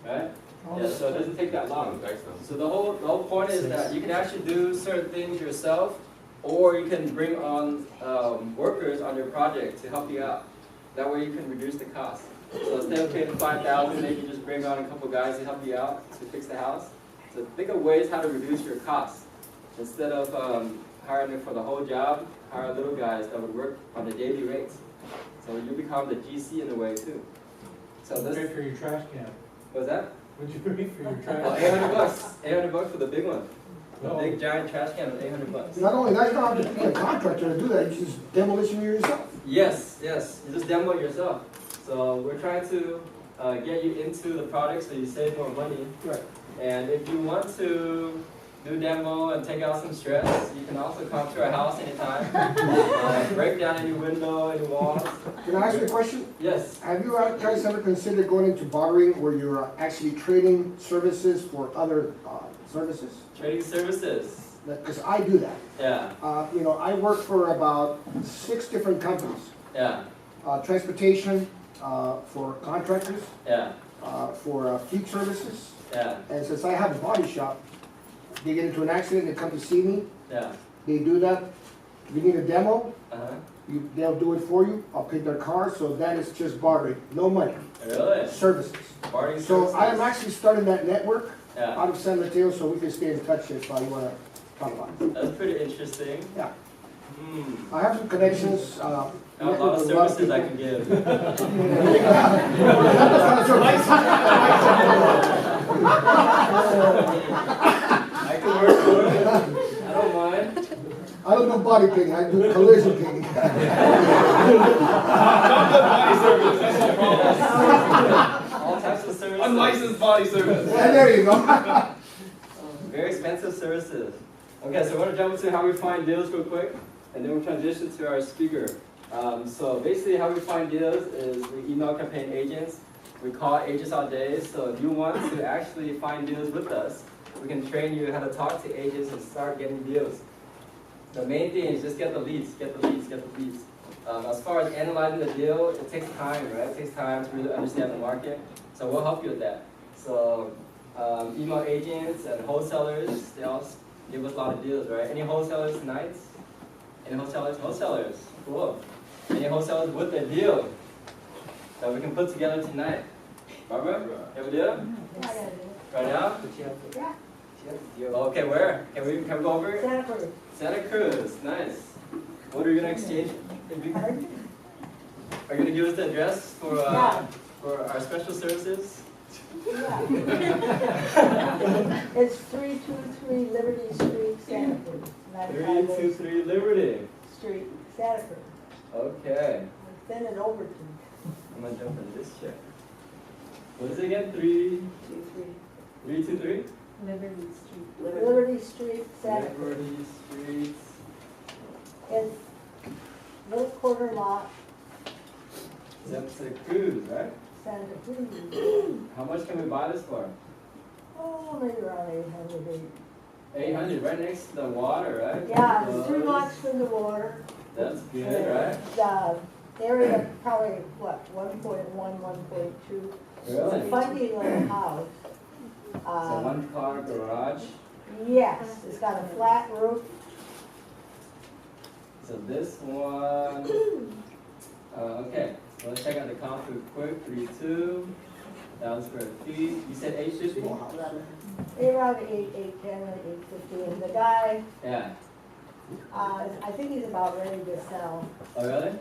Speaker 3: Right? Yeah, so it doesn't take that long. So the whole point is that you can actually do certain things yourself, or you can bring on workers on your project to help you out. That way you can reduce the cost. So instead of paying 5,000, maybe just bring on a couple guys to help you out to fix the house. So think of ways how to reduce your costs. Instead of hiring them for the whole job, hire little guys that would work on the daily rates. So you become the GC in a way too. So this.
Speaker 11: Pay for your trash can.
Speaker 3: What's that?
Speaker 11: What'd you pay for your trash?
Speaker 3: Oh, $800. $800 for the big one. The
Speaker 11: No.
Speaker 3: big giant trash can was $800.
Speaker 7: Not only that, you don't have to pay a contractor to do that, you just demolition yourself.
Speaker 3: Yes, yes. You just demo it yourself. So we're trying to get you into the product so you save more money.
Speaker 7: Right.
Speaker 3: And if you want to do demo and take out some stress, you can also come to our house anytime. Break down any window, any walls.
Speaker 7: Can I ask you a question?
Speaker 3: Yes.
Speaker 7: Have you guys ever considered going into bartering where you're actually trading services for other services?
Speaker 3: Trading services.
Speaker 7: Because I do that.
Speaker 3: Yeah.
Speaker 7: I work for about 6 different companies.
Speaker 3: Yeah.
Speaker 7: Transportation for contractors,
Speaker 3: Yeah.
Speaker 7: for fleet services.
Speaker 3: Yeah.
Speaker 7: And since I have a body shop, they get into an accident, they come to see me,
Speaker 3: Yeah.
Speaker 7: they do that. If you need a demo,
Speaker 3: Uh-huh.
Speaker 7: they'll do it for you. I'll pick their car, so that is just bartering, no money.
Speaker 3: Really?
Speaker 7: Services.
Speaker 3: Bartering
Speaker 7: So
Speaker 3: services.
Speaker 7: I am actually starting that network
Speaker 3: Yeah.
Speaker 7: out of San Mateo, so we can stay in touch if you want to talk about it.
Speaker 3: That's pretty interesting.
Speaker 7: Yeah.
Speaker 3: Hmm.
Speaker 7: I have some connections.
Speaker 3: I have a lot of services I can give. I can work for it. I don't mind.
Speaker 7: I don't do body painting, I do collision painting.
Speaker 1: Not good body service, that's the problem.
Speaker 3: All types of services.
Speaker 1: Unlicensed body service.
Speaker 7: Yeah, there you go.
Speaker 3: Very expensive services. Okay, so I want to jump into how we find deals real quick, and then we'll transition to our speaker. So basically how we find deals is we email campaign agents, we call agents all day, so if you want to actually find deals with us, we can train you how to talk to agents and start getting deals. The main thing is just get the leads, get the leads, get the leads. As far as analyzing the deal, it takes time, right? It takes time to really understand the market, so we'll help you with that. So email agents and wholesalers, they all give us a lot of deals, right? Any wholesalers tonight? Any wholesalers? Wholesalers, cool. Any wholesalers with a deal that we can put together tonight? Barbara, you have a deal? Right now?
Speaker 4: Yeah.
Speaker 3: Okay, where? Can we go over it?
Speaker 4: Santa Cruz.
Speaker 3: Santa Cruz, nice. What are you gonna exchange? Are you gonna give us the address for our special services?
Speaker 4: Yeah. It's 323 Liberty Street, Santa Cruz.
Speaker 3: 323 Liberty
Speaker 4: Street, Santa Cruz.
Speaker 3: Okay.
Speaker 4: Send it over to me.
Speaker 3: I'm gonna jump into this chair. What is it again? 323?
Speaker 8: Liberty Street.
Speaker 4: Liberty Street, Santa Cruz.
Speaker 3: Liberty Street.
Speaker 4: It's little quarter lot,
Speaker 3: Santa Cruz, right?
Speaker 4: Santa Cruz.
Speaker 3: How much can we buy this for?
Speaker 4: Oh, maybe around 800.
Speaker 3: 800, right next to the water, right?
Speaker 4: Yeah,
Speaker 3: Close.
Speaker 4: 2 blocks from the water.
Speaker 3: That's good, right?
Speaker 4: The area probably, what, 1.1, 1.2. It's a
Speaker 3: Really?
Speaker 4: funky little house.
Speaker 3: So 1 car garage.
Speaker 4: Yes, it's got a flat roof.
Speaker 3: So this one, okay, so let's check out the comp real quick. 32,000 square feet. You said 850?
Speaker 4: Around 810 or 850. And the guy,
Speaker 3: Yeah.
Speaker 4: I think he's about ready to sell.
Speaker 3: Oh, really?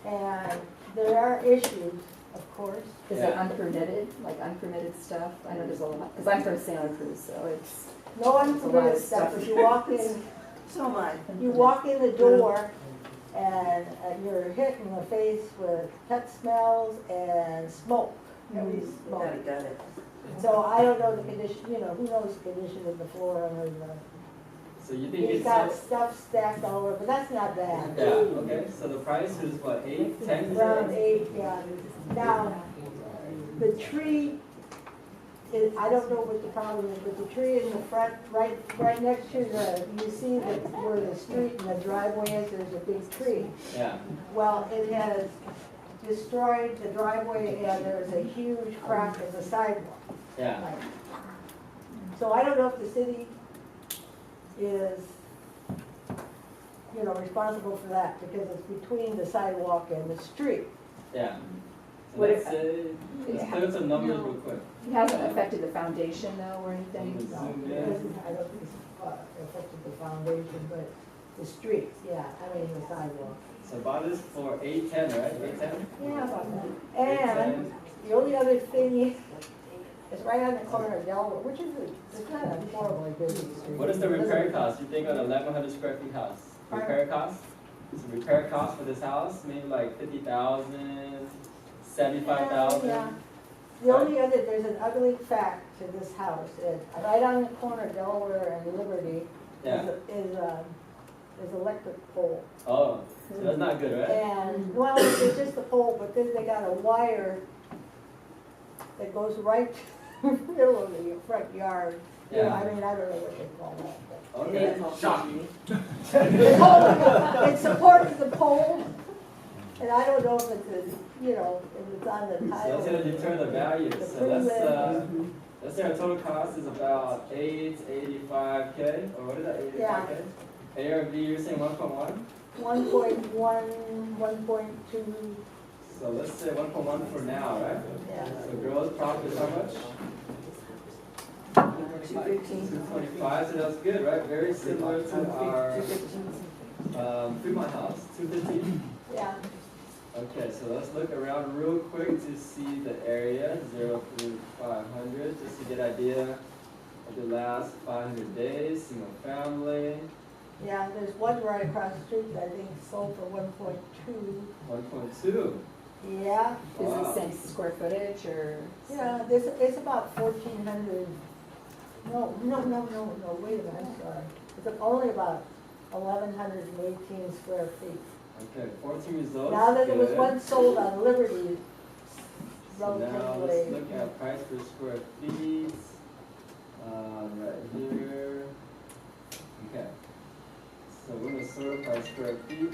Speaker 4: And there are issues, of course.
Speaker 8: Is
Speaker 3: Yeah.
Speaker 8: it unpermitted, like unpermitted stuff? I know there's a lot, because I'm from Santa Cruz, so it's,
Speaker 4: No
Speaker 8: There's a lot
Speaker 4: unpermitted
Speaker 8: of
Speaker 4: stuff,
Speaker 8: stuff.
Speaker 4: but you walk in,
Speaker 12: So am I.
Speaker 4: you walk in the door and you're hit in the face with pet smells and smoke, heavy smoke.
Speaker 12: Got it.
Speaker 4: So I don't know the condition, you know, who knows the condition of the floor or the,
Speaker 3: So you think
Speaker 4: he's
Speaker 3: it's
Speaker 4: got
Speaker 3: so,
Speaker 4: stuff stacked all over, but that's not bad.
Speaker 3: yeah, okay, so the price is what, 8, 10?
Speaker 4: Around 8, yeah. Now, the tree is, I don't know what the problem is, but the tree in the front, right next to the, you see that where the street and the driveway is, there's a big tree.
Speaker 3: Yeah,
Speaker 4: Well, it has destroyed the driveway and there's a huge crack in the sidewalk.
Speaker 3: yeah,
Speaker 4: So I don't know if the city is, you know, responsible for that because it's between the sidewalk and the street.
Speaker 3: yeah. So
Speaker 8: What
Speaker 3: let's
Speaker 8: if-
Speaker 3: say, let's put up some numbers real quick.
Speaker 8: it hasn't affected the foundation though or anything?
Speaker 3: Zoom
Speaker 4: No,
Speaker 3: in.
Speaker 4: it doesn't, I don't think it's affected the foundation, but the streets, yeah, I mean the sidewalk.
Speaker 3: So bought this for 810, right? 810?
Speaker 4: Yeah, about that. And the only other thing is right on the corner of Delaware, which is, it's not a horribly busy street.
Speaker 3: What is the repair cost? You think on an 1,100 square feet house? Repair cost? So repair cost for this house, maybe like 50,000, 75,000?
Speaker 4: Yeah. The only other, there's an ugly fact to this house, right on the corner of Delaware and Liberty
Speaker 3: Yeah.
Speaker 4: is electric pole.
Speaker 3: Oh, so that's not good, right?
Speaker 4: And, well, it's just a pole, but then they got a wire that goes right to the middle of the front yard. You know,
Speaker 3: Yeah.
Speaker 4: I mean, I don't know what they call that.
Speaker 3: Okay.
Speaker 12: Shocking.
Speaker 4: It supports the pole, and I don't know if it's, you know, if it's on the
Speaker 3: So
Speaker 4: tile.
Speaker 3: that's gonna deter the value.
Speaker 4: The
Speaker 3: So let's
Speaker 4: pre-lit.
Speaker 3: let's say our total cost is about 885K, or what is that, 85K? ARV, you're saying 1.1?
Speaker 4: 1.1, 1.2,
Speaker 3: So let's say 1.1 for now, right?
Speaker 4: yeah.
Speaker 3: So gross profit is how much?
Speaker 12: 215.
Speaker 3: 225, so that's good, right? Very similar to our
Speaker 12: 215.
Speaker 3: Fremont house, 250.
Speaker 4: Yeah,
Speaker 3: Okay, so let's look around real quick to see the area, 0 through 500, just to get an idea of the last 500 days, single family,
Speaker 4: yeah, there's one right across the street that I think sold for 1.2.
Speaker 3: 1.2.
Speaker 4: Yeah,
Speaker 8: Is
Speaker 3: Wow.
Speaker 8: it same square footage or?
Speaker 4: yeah, it's about 1,400. No, wait a minute, I'm sorry. It's only about 1,118 square feet.
Speaker 3: Okay, 14 results.
Speaker 4: Now that there was
Speaker 3: good.
Speaker 4: one sold on Liberty,
Speaker 3: So now let's
Speaker 4: relatively,
Speaker 3: look at price per square feet. Right here. Okay. So we're gonna sort by square feet.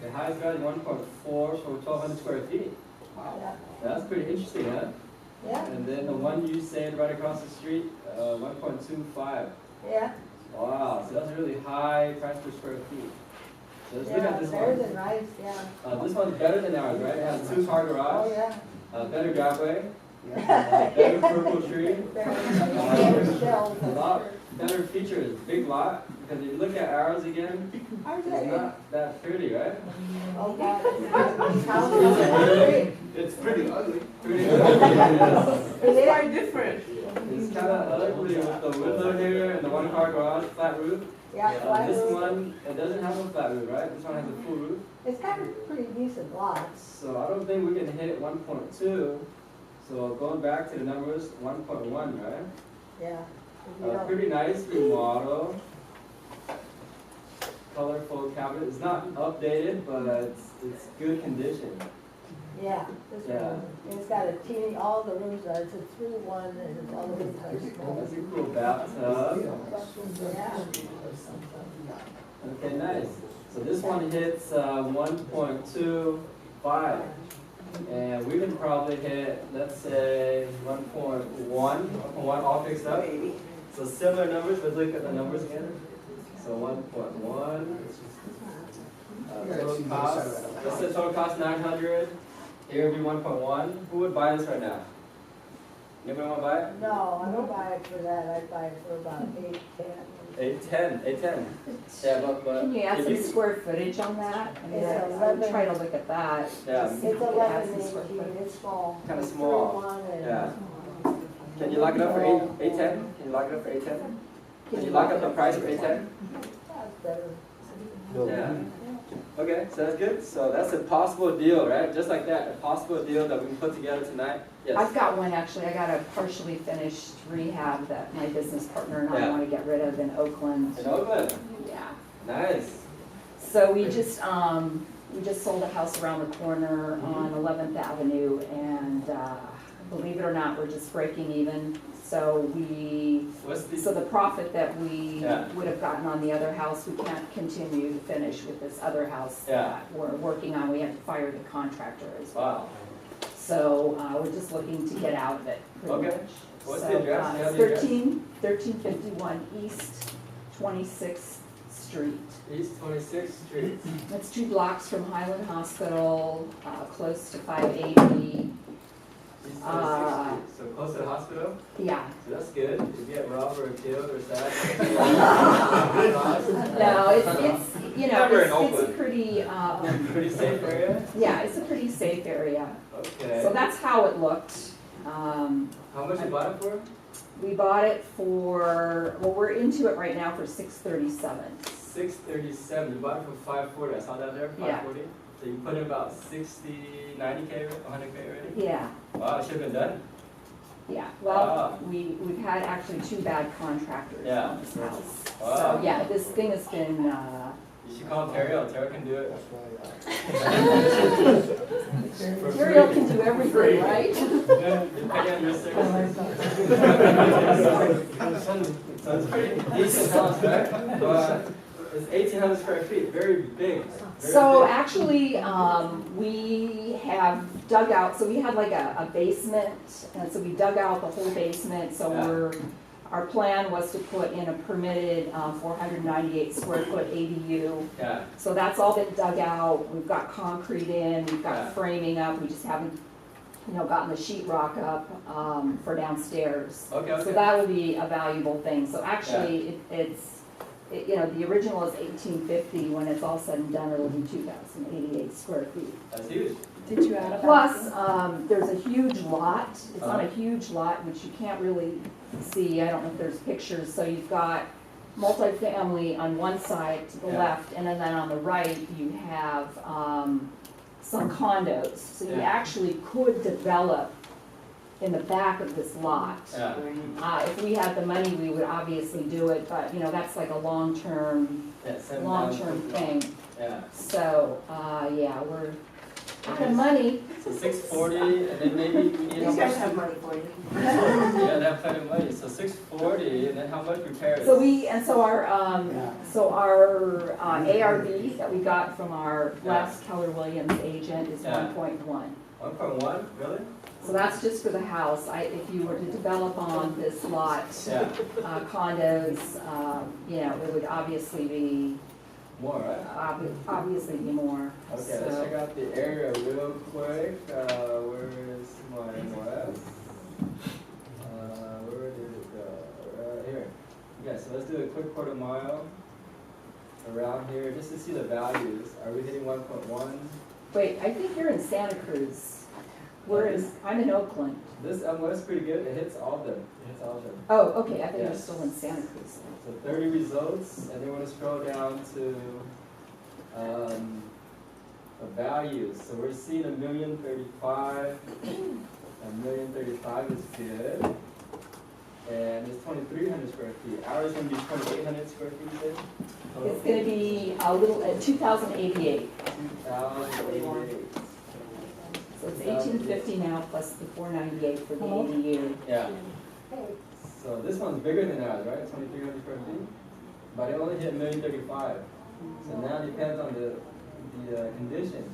Speaker 3: The highest value 1.4 for 1,200 square feet. Wow.
Speaker 4: yeah,
Speaker 3: That's pretty interesting, huh?
Speaker 4: yeah,
Speaker 3: And then the one you said right across the street, 1.25.
Speaker 4: yeah.
Speaker 3: Wow, so that's a really high price per square feet. So let's look
Speaker 4: Yeah,
Speaker 3: at this
Speaker 4: better
Speaker 3: one.
Speaker 4: than rice, yeah.
Speaker 3: This one's better than ours, right? It has 2-car
Speaker 4: Oh,
Speaker 3: garage,
Speaker 4: yeah.
Speaker 3: better driveway, better purple tree,
Speaker 4: Better shells.
Speaker 3: a lot better features, big lot. Because if you look at ours again,
Speaker 4: Aren't
Speaker 3: it's
Speaker 4: they?
Speaker 3: not that pretty, right?
Speaker 4: Oh, God. These houses are great.
Speaker 1: It's pretty ugly.
Speaker 3: Pretty
Speaker 4: It is.
Speaker 12: Quite different.
Speaker 3: It's kind of ugly with the window here and the 1-car garage, flat roof.
Speaker 4: Yeah, flat
Speaker 3: This
Speaker 4: roof.
Speaker 3: one, it doesn't have a flat roof, right? This one has a full roof.
Speaker 4: It's got a pretty decent lot.
Speaker 3: So I don't think we can hit 1.2. So going back to the numbers, 1.1, right?
Speaker 12: Yeah.
Speaker 3: Pretty nice remodel. Colorful cabinet. It's not updated, but it's good condition.
Speaker 12: Yeah, this
Speaker 3: Yeah.
Speaker 12: one, it's got a teeny, all the rooms are, it's a 3-1 and it's all the rooms are small.
Speaker 3: That's a cool bathtub.
Speaker 12: Yeah.
Speaker 3: Okay, nice. So this one hits 1.25, and we can probably hit, let's say, 1.1 all fixed up. So similar numbers. Let's look at the numbers again. So 1.1. Total cost. Let's say total cost 900. Here would be 1.1. Who would buy this right now? Anybody want to buy it?
Speaker 12: No, I don't buy it for that, I buy it for about 8-10.
Speaker 3: 810. Yeah, but
Speaker 8: Can you add
Speaker 3: if
Speaker 8: some
Speaker 3: you-
Speaker 8: square footage on that? I mean,
Speaker 12: It's
Speaker 8: I'm
Speaker 12: 11.
Speaker 8: trying to look at that.
Speaker 3: Yeah.
Speaker 12: It's
Speaker 8: Add
Speaker 12: 11
Speaker 8: some square
Speaker 12: inch,
Speaker 8: footage.
Speaker 12: it's small.
Speaker 3: Kinda small.
Speaker 12: 3-1 and-
Speaker 3: Yeah. Can you lock it up for 810? Can you lock it up for 810? Can you lock up the price for 810?
Speaker 12: That's better.
Speaker 3: Yeah. Okay, so that's good. So that's a possible deal, right? Just like that, a possible deal that we can put together tonight. Yes.
Speaker 8: I've got one actually, I got a partially finished rehab that my business partner and I
Speaker 3: Yeah.
Speaker 8: want to get rid of in Oakland.
Speaker 3: In Oakland.
Speaker 8: Yeah.
Speaker 3: Nice.
Speaker 8: So we just sold a house around the corner on 11th Avenue, and believe it or not, we're just breaking even. So the profit that we
Speaker 3: Yeah.
Speaker 8: would have gotten on the other house, we can't continue to finish with this other house
Speaker 3: Yeah.
Speaker 8: that we're working on. We had to fire the contractor as well.
Speaker 3: Wow.
Speaker 8: So we're just looking to get out of it pretty
Speaker 3: Okay.
Speaker 8: much.
Speaker 3: What's
Speaker 8: So,
Speaker 3: the address? You have
Speaker 8: It's
Speaker 3: the address?
Speaker 8: 1351 East 26th Street.
Speaker 3: East 26th Street.
Speaker 8: It's 2 blocks from Highland Hospital, close to 580.
Speaker 3: East 26th Street. So close to the hospital?
Speaker 8: Yeah.
Speaker 3: So that's good. If you get robbed or killed or stabbed.
Speaker 8: No, it's you know,
Speaker 3: Never in
Speaker 8: it's a
Speaker 3: Oakland.
Speaker 8: pretty,
Speaker 3: Pretty safe area?
Speaker 8: yeah, it's a pretty safe area.
Speaker 3: Okay.
Speaker 8: So that's how it looked.
Speaker 3: How much you bought it for?
Speaker 8: We bought it for, well, we're into it right now for $637.
Speaker 3: 637. You bought it for 540. I saw that there.
Speaker 8: Yeah.
Speaker 3: 540. So you put in about 60, 90K, 100K already?
Speaker 8: Yeah,
Speaker 3: Wow, it should have been done.
Speaker 8: yeah. Well,
Speaker 3: Wow.
Speaker 8: we've had actually 2 bad contractors
Speaker 3: Yeah.
Speaker 8: on this house.
Speaker 3: Wow.
Speaker 8: So, yeah, this thing has been,
Speaker 3: You should call Terry. Terry can do it.
Speaker 8: Material can do everything, right?
Speaker 3: Depending on your services. So it's pretty decent house, right? But it's 1,800 square feet, very big. Very
Speaker 8: So
Speaker 3: big.
Speaker 8: actually, we have dug out, so we had like a basement, and so we dug out the whole basement, so
Speaker 3: Yeah.
Speaker 8: our plan was to put in a permitted 498 square foot ADU.
Speaker 3: Yeah.
Speaker 8: So that's all been dug out, we've got concrete in, we've got
Speaker 3: Yeah.
Speaker 8: framing up, we just haven't, gotten the sheetrock up for downstairs.
Speaker 3: Okay, okay.
Speaker 8: So that will be a valuable thing. So actually, the original is 1850. When it's all said and done, it'll be 2,088 square feet.
Speaker 3: That's huge.
Speaker 8: Did you add a Plus, there's a huge lot. It's on a
Speaker 3: Uh-huh.
Speaker 8: huge lot, which you can't really see. I don't know if there's pictures. So you've got multifamily on one side to the
Speaker 3: Yeah.
Speaker 8: left, and then on the right, you have some condos. So you
Speaker 3: Yeah.
Speaker 8: actually could develop in the back of this lot.
Speaker 3: Yeah.
Speaker 8: If we had the money, we would obviously do it, but, that's like a long-term
Speaker 3: Yeah, 7,000
Speaker 8: long-term thing.
Speaker 3: Yeah.
Speaker 8: So, yeah, we're out of money.
Speaker 3: So 640, and then maybe we need how
Speaker 12: These guys
Speaker 3: much?
Speaker 12: have money for you.
Speaker 3: Yeah, they have plenty of money. So 640, and then how much repairs?
Speaker 8: So our ARV that we got from our last Keller Williams agent is
Speaker 3: Yeah.
Speaker 8: 1.1.
Speaker 3: 1.1, really?
Speaker 8: So that's just for the house. If you were to develop on this lot,
Speaker 3: Yeah.
Speaker 8: condos, it would obviously be,
Speaker 3: More, right?
Speaker 8: obviously be more.
Speaker 3: Okay, let's
Speaker 8: So-
Speaker 3: check out the area real quick. Where is my MLS? Where did it go? Right here. Yeah, so let's do a quick quarter mile around here just to see the values. Are we hitting 1.1?
Speaker 8: Wait, I think you're in Santa Cruz. I'm in Oakland.
Speaker 3: This MLS is pretty good. It hits all of them.
Speaker 8: Oh, okay, I think you're
Speaker 3: Yes.
Speaker 8: still in Santa Cruz.
Speaker 3: So 30 results, and then we're going to scroll down to the values. So we're seeing 1,035,000. 1,035,000 is good. And it's 2,300 square feet. Ours is gonna be 2,800 square feet, you said?
Speaker 8: It's gonna be a little, 2,088.
Speaker 3: 2,088.
Speaker 8: So it's 1,850 now plus the 498 for the ADU.
Speaker 3: Yeah. So this one's bigger than ours, right? 2,300 square feet? But it only hit 1,035,000. So now it depends on the condition.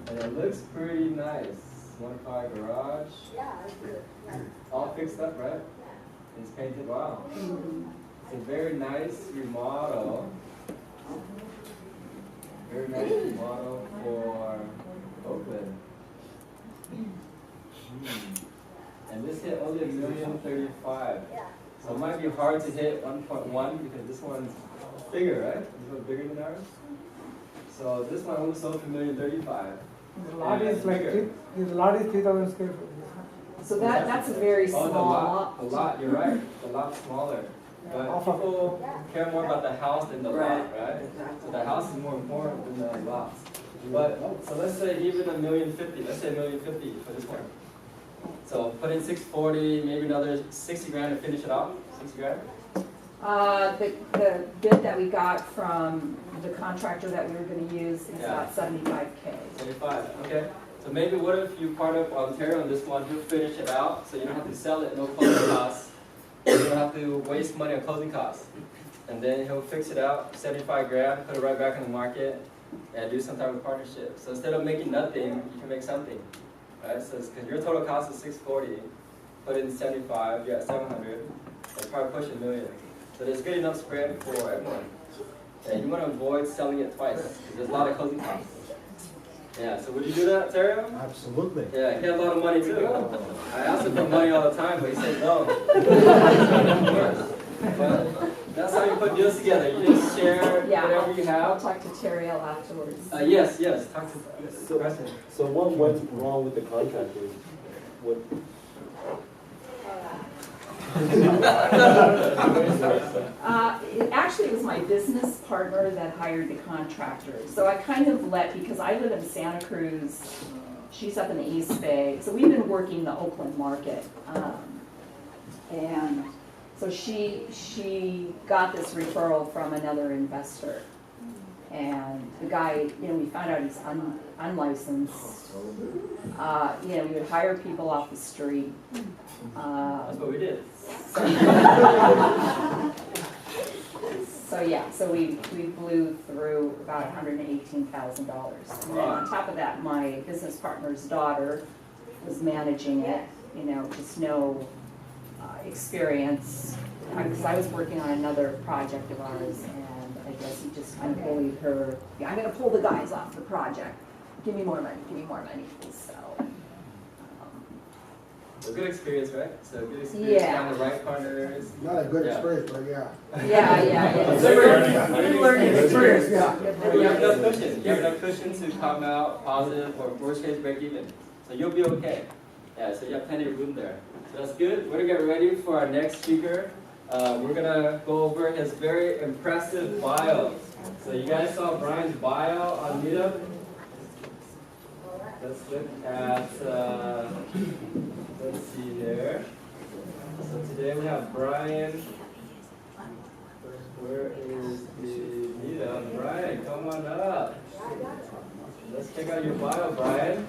Speaker 3: And it looks pretty nice. 1-car garage.
Speaker 4: Yeah, it's good. Yeah.
Speaker 3: All fixed up, right? It's painted. Wow. It's a very nice remodel. Very nice remodel for Oakland. And this hit only 1,035,000.
Speaker 4: Yeah.
Speaker 3: So it might be hard to hit 1.1 because this one's bigger, right? This one's bigger than ours. So this one only sold for 1,035,000.
Speaker 14: The lot is like, the lot is 3,000 square feet.
Speaker 8: So that's a very small lot.
Speaker 3: The lot, you're right. The lot's smaller. But people care more about the house than the lot, right? So the house is more important than the lots. But, so let's say even 1,050,000, let's say 1,050,000 for this one. So put in 640, maybe another 60 grand to finish it off, 60 grand?
Speaker 8: The bid that we got from the contractor that we were gonna use is about 75K.
Speaker 3: 75, okay. So maybe what if you part up Ontario on this one, he'll finish it out, so you don't have to sell it, no closing costs. You don't have to waste money on closing costs. And then he'll fix it out, 75 grand, put it right back in the market, and do some type of partnership. So instead of making nothing, you can make something, right? So because your total cost is 640, put in 75, you're at 700, and probably push $1 million. So there's good enough spread for everyone. And you want to avoid selling it twice, because there's a lot of closing costs. Yeah, so would you do that, Terrio?
Speaker 13: Absolutely.
Speaker 3: Yeah, he had a lot of money too. I asked him for money all the time, but he said no. But that's how you put deals together. You just share whatever you
Speaker 8: I'll
Speaker 3: have.
Speaker 8: talk to Terrio afterwards.
Speaker 3: Yes, talk to Preston.
Speaker 15: So what went wrong with the contractor? What?
Speaker 8: Actually, it was my business partner that hired the contractor. So I kind of because I live in Santa Cruz, she's up in the East Bay. So we've been working the Oakland market. And so she got this referral from another investor. And the guy, we found out he's unlicensed. We would hire people off the street.
Speaker 3: That's what we did.
Speaker 8: So we blew through about $118,000. And then on top of that, my business partner's daughter was managing it, just no experience. Because I was working on another project of ours, and I guess he just kind of bullied her. Yeah, I'm going to pull the guys off the project. Give me more money, give me more money.
Speaker 3: So good experience, right? So good experience, found the right partners.
Speaker 7: Not a good experience, but yeah.
Speaker 8: Yeah.
Speaker 3: Good
Speaker 7: learning experience, yeah.
Speaker 3: You have enough cushion. You have enough cushion to come out positive or worst case break even. So you'll be okay. Yeah, so you have plenty of room there. So that's good. We're gonna get ready for our next speaker. We're gonna go over his very impressive bio. So you guys saw Brian's bio on Meetup. Let's look at, let's see here. So today we have Brian. Where is the Meetup? Brian, come on up. Let's check out your bio, Brian.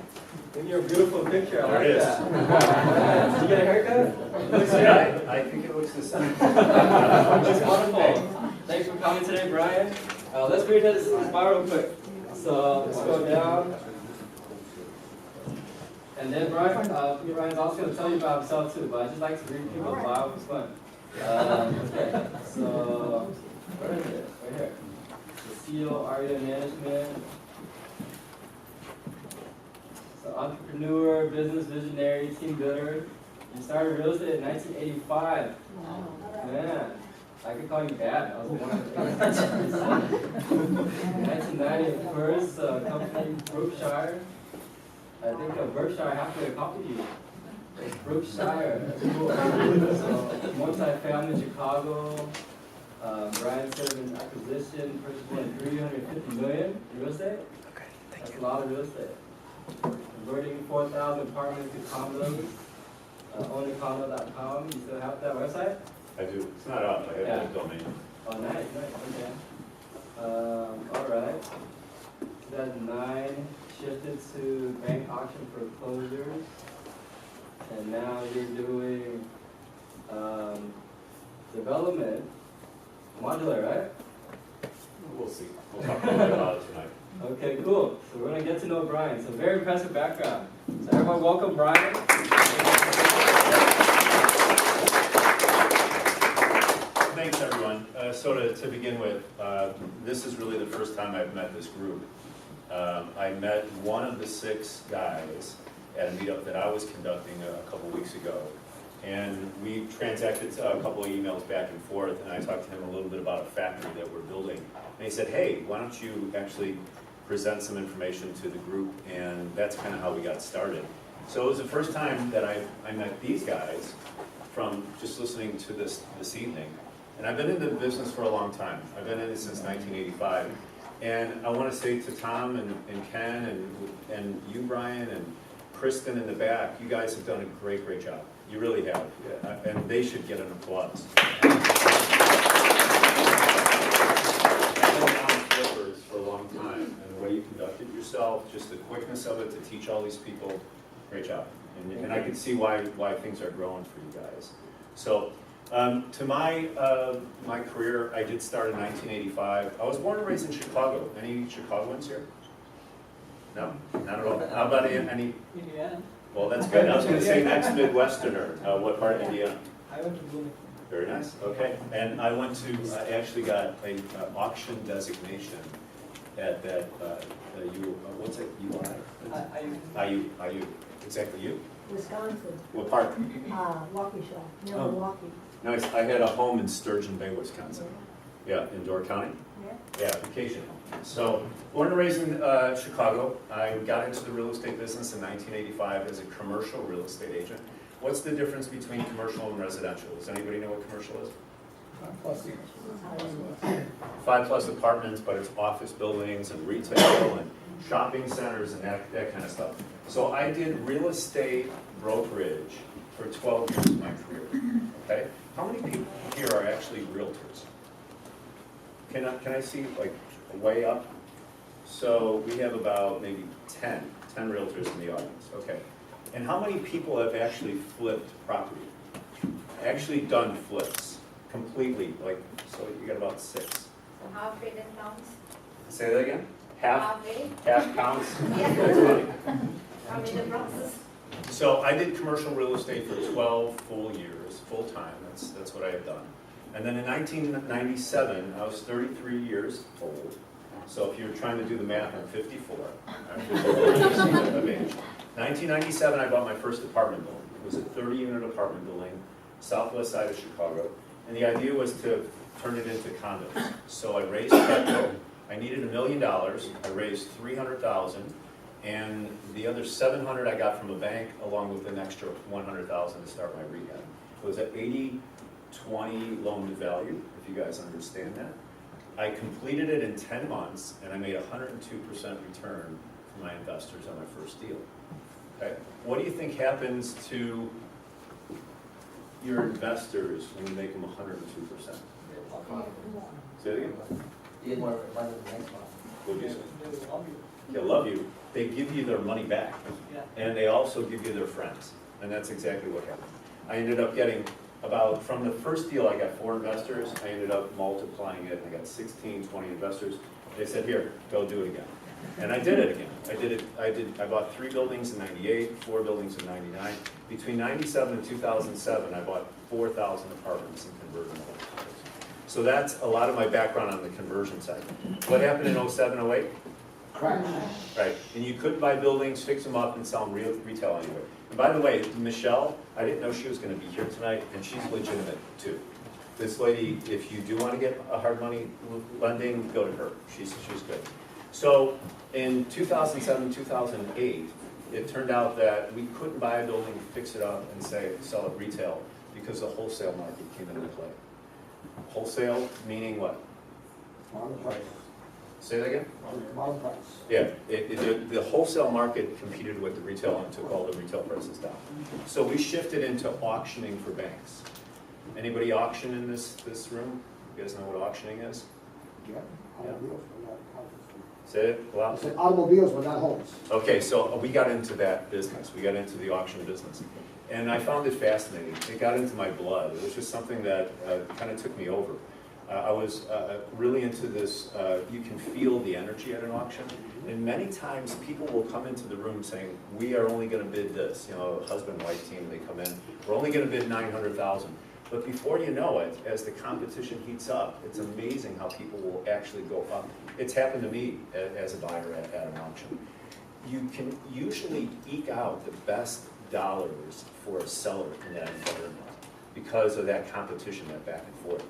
Speaker 3: Look at your beautiful picture. I like that. Did you get a haircut? Looks good.
Speaker 15: I think it looks the same.
Speaker 3: That's wonderful. Thanks for coming today, Brian. Let's read his bio real quick. So let's go down. And then Brian's also going to tell you about himself too, but I just like to read people's bio. It's fun. Okay, so where is it? Right here. The CEO, REO Management. So entrepreneur, business visionary, team builder. You started real estate in 1985. Man, I could call you Dad. I was born in 1990, first company, Brookshire. I think Berkshire halfway copied you. Brookshire, that's cool. So, multi-family Chicago. Brian served in acquisition, purchased $350 million in real estate. Okay, thank you. That's a lot of real estate. converting 4,000 apartments to condos. Owningcondo.com. You still have that website?
Speaker 2: I do. It's not up. I have that domain.
Speaker 3: Oh, nice, okay. All right. 2009 shifted to bank auction foreclosures, and now you're doing development, modular, right?
Speaker 2: We'll see. We'll talk a little bit about it tonight.
Speaker 3: Okay, cool. So we're gonna get to know Brian. So very impressive background. So everyone, welcome Brian.
Speaker 16: Thanks, everyone. So to begin with, this is really the first time I've met this group. I met one of the 6 guys at a meetup that I was conducting a couple weeks ago. And we transacted a couple of emails back and forth, and I talked to him a little bit about a factory that we're building. And he said, hey, why don't you actually present some information to the group? And that's kind of how we got started. So it was the first time that I met these guys from just listening to this evening. And I've been in the business for a long time. I've been in it since 1985. And I want to say to Tom and Ken and you, Brian, and Kristen in the back, you guys have done a great, great job. You really have. And they should get an applause. I've been on flippers for a long time, and the way you conducted yourself, just the quickness of it to teach all these people, great job. And I can see why things are growing for you guys. So, to my career, I did start in 1985. I was born and raised in Chicago. Any Chicagoans here? No, not at all. How about any?
Speaker 14: Indiana.
Speaker 16: Well, that's good. I was going to say next Midwesterner. What part of Indiana?
Speaker 14: I went to Bloomington.
Speaker 16: Very nice. Okay. And I went to. I actually got an auction designation at that. What's it? IU. Exactly you.
Speaker 12: Wisconsin.
Speaker 16: What part?
Speaker 12: Waukesha, near Milwaukee.
Speaker 16: Nice. I had a home in Sturgeon Bay, Wisconsin. Yeah, in Door County. Yeah, vacation. So, born and raised in Chicago. I got into the real estate business in 1985 as a commercial real estate agent. What's the difference between commercial and residential? Does anybody know what commercial is? 5+ apartments, but it's office buildings and retail and shopping centers and that kind of stuff. So I did real estate brokerage for 12 years of my career. Okay? How many people here are actually realtors? Can I see like way up? So we have about maybe 10 realtors in the audience. Okay. And how many people have actually flipped property? Actually done flips completely, like, so you got about 6.
Speaker 4: So half paid and counts?
Speaker 16: Say that again? Half counts?
Speaker 4: Yeah.
Speaker 16: That's funny.
Speaker 4: I'm in the process.
Speaker 16: So I did commercial real estate for 12 full years, full time. That's what I had done. And then in 1997, I was 33 years old. So if you're trying to do the math, I'm 54. I'm 54 years of age. 1997, I bought my first apartment building. It was a 30-unit apartment building, southwest side of Chicago. And the idea was to turn it into condos. So I raised capital. I needed $1 million. I raised $300,000. And the other $700 I got from a bank, along with an extra $100,000 to start my rehab. It was an 80-20 loan to value, if you guys understand that. I completed it in 10 months, and I made 102% return for my investors on my first deal. Okay? What do you think happens to your investors when you make them 102%? Say it again.
Speaker 5: You get more money than the next one.
Speaker 16: What do you say? They love you. They give you their money back, and they also give you their friends, and that's exactly what happened. I ended up getting from the first deal I got 4 investors, I ended up multiplying it, and I got 16, 20 investors. They said, here, go do it again. And I did it again. I bought 3 buildings in 98, 4 buildings in 99. Between 97 and 2007, I bought 4,000 apartments and converted them. So that's a lot of my background on the conversion side. What happened in 07, 08?
Speaker 7: Crash.
Speaker 16: Right, and you couldn't buy buildings, fix them up, and sell them retail anyway. And by the way, Michelle, I didn't know she was going to be here tonight, and she's legitimate too. This lady, if you do want to get a hard money lending, go to her. She's good. So in 2007, 2008, it turned out that we couldn't buy a building, fix it up, and sell it retail because the wholesale market came into play. Wholesale meaning what? Say that again?
Speaker 7: Bottom price.
Speaker 16: Yeah, the wholesale market competed with the retail and took all the retail prices down. So we shifted into auctioning for banks. Anybody auction in this room? You guys know what auctioning is?
Speaker 7: Yeah. Automobiles, but not houses.
Speaker 16: Say it
Speaker 7: I
Speaker 16: loud.
Speaker 7: said automobiles, but not homes.
Speaker 16: Okay, so we got into that business. We got into the auction business. And I found it fascinating. It got into my blood. It was just something that kind of took me over. I was really into this, you can feel the energy at an auction. And many times people will come into the room saying, we are only gonna bid this. You know, husband-wife team, they come in, we're only gonna bid 900,000. But before you know it, as the competition heats up, it's amazing how people will actually go up. It's happened to me as a buyer at an auction. You can usually eke out the best dollars for a seller in that environment because of that competition, that back and forth.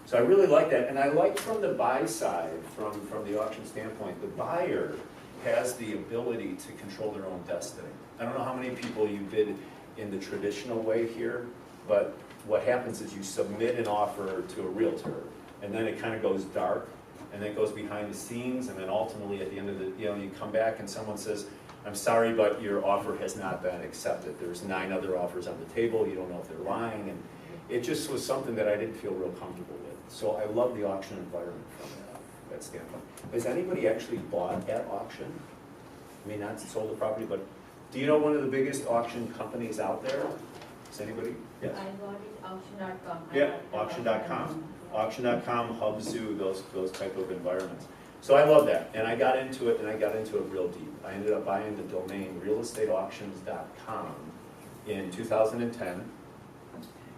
Speaker 16: So I really like that, and I like from the buy side, from the auction standpoint, the buyer has the ability to control their own destiny. I don't know how many people you bid in the traditional way here, but what happens is you submit an offer to a realtor, and then it kind of goes dark, and then it goes behind the scenes, and then ultimately at the end of the, you come back and someone says, I'm sorry, but your offer has not been accepted. There's 9 other offers on the table, you don't know if they're lying, and it just was something that I didn't feel real comfortable with. So I love the auction environment from that standpoint. Has anybody actually bought at auction? I mean, not sold the property, but do you know one of the biggest auction companies out there? Is anybody? Yes.
Speaker 12: I bought it auction.com.
Speaker 16: Yeah, auction.com. Auction.com, Hubzu, those type of environments. So I love that, and I got into it, and I got into it real deep. I ended up buying the domain realestateauctions.com in 2010,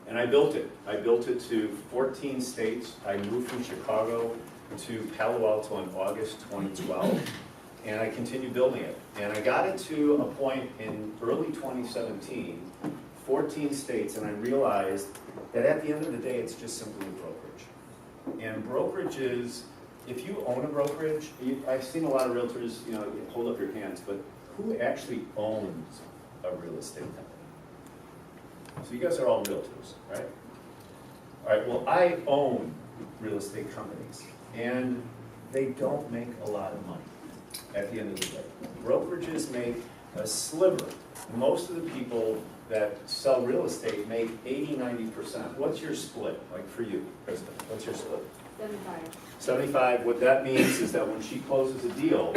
Speaker 16: and I built it. I built it to 14 states. I moved from Chicago to Palo Alto in August 2012, and I continued building it. And I got it to a point in early 2017, 14 states, and I realized that at the end of the day, it's just simply a brokerage. And brokerage is, if you own a brokerage, I've seen a lot of realtors, hold up your hands, but who actually owns a real estate company? So you guys are all realtors, right? All right, well, I own real estate companies, and they don't make a lot of money at the end of the day. Brokerages make a sliver. Most of the people that sell real estate make 80–90%. What's your split, like for you, Krista? What's your split?
Speaker 6: 75.
Speaker 16: 75, what that means is that when she closes a deal,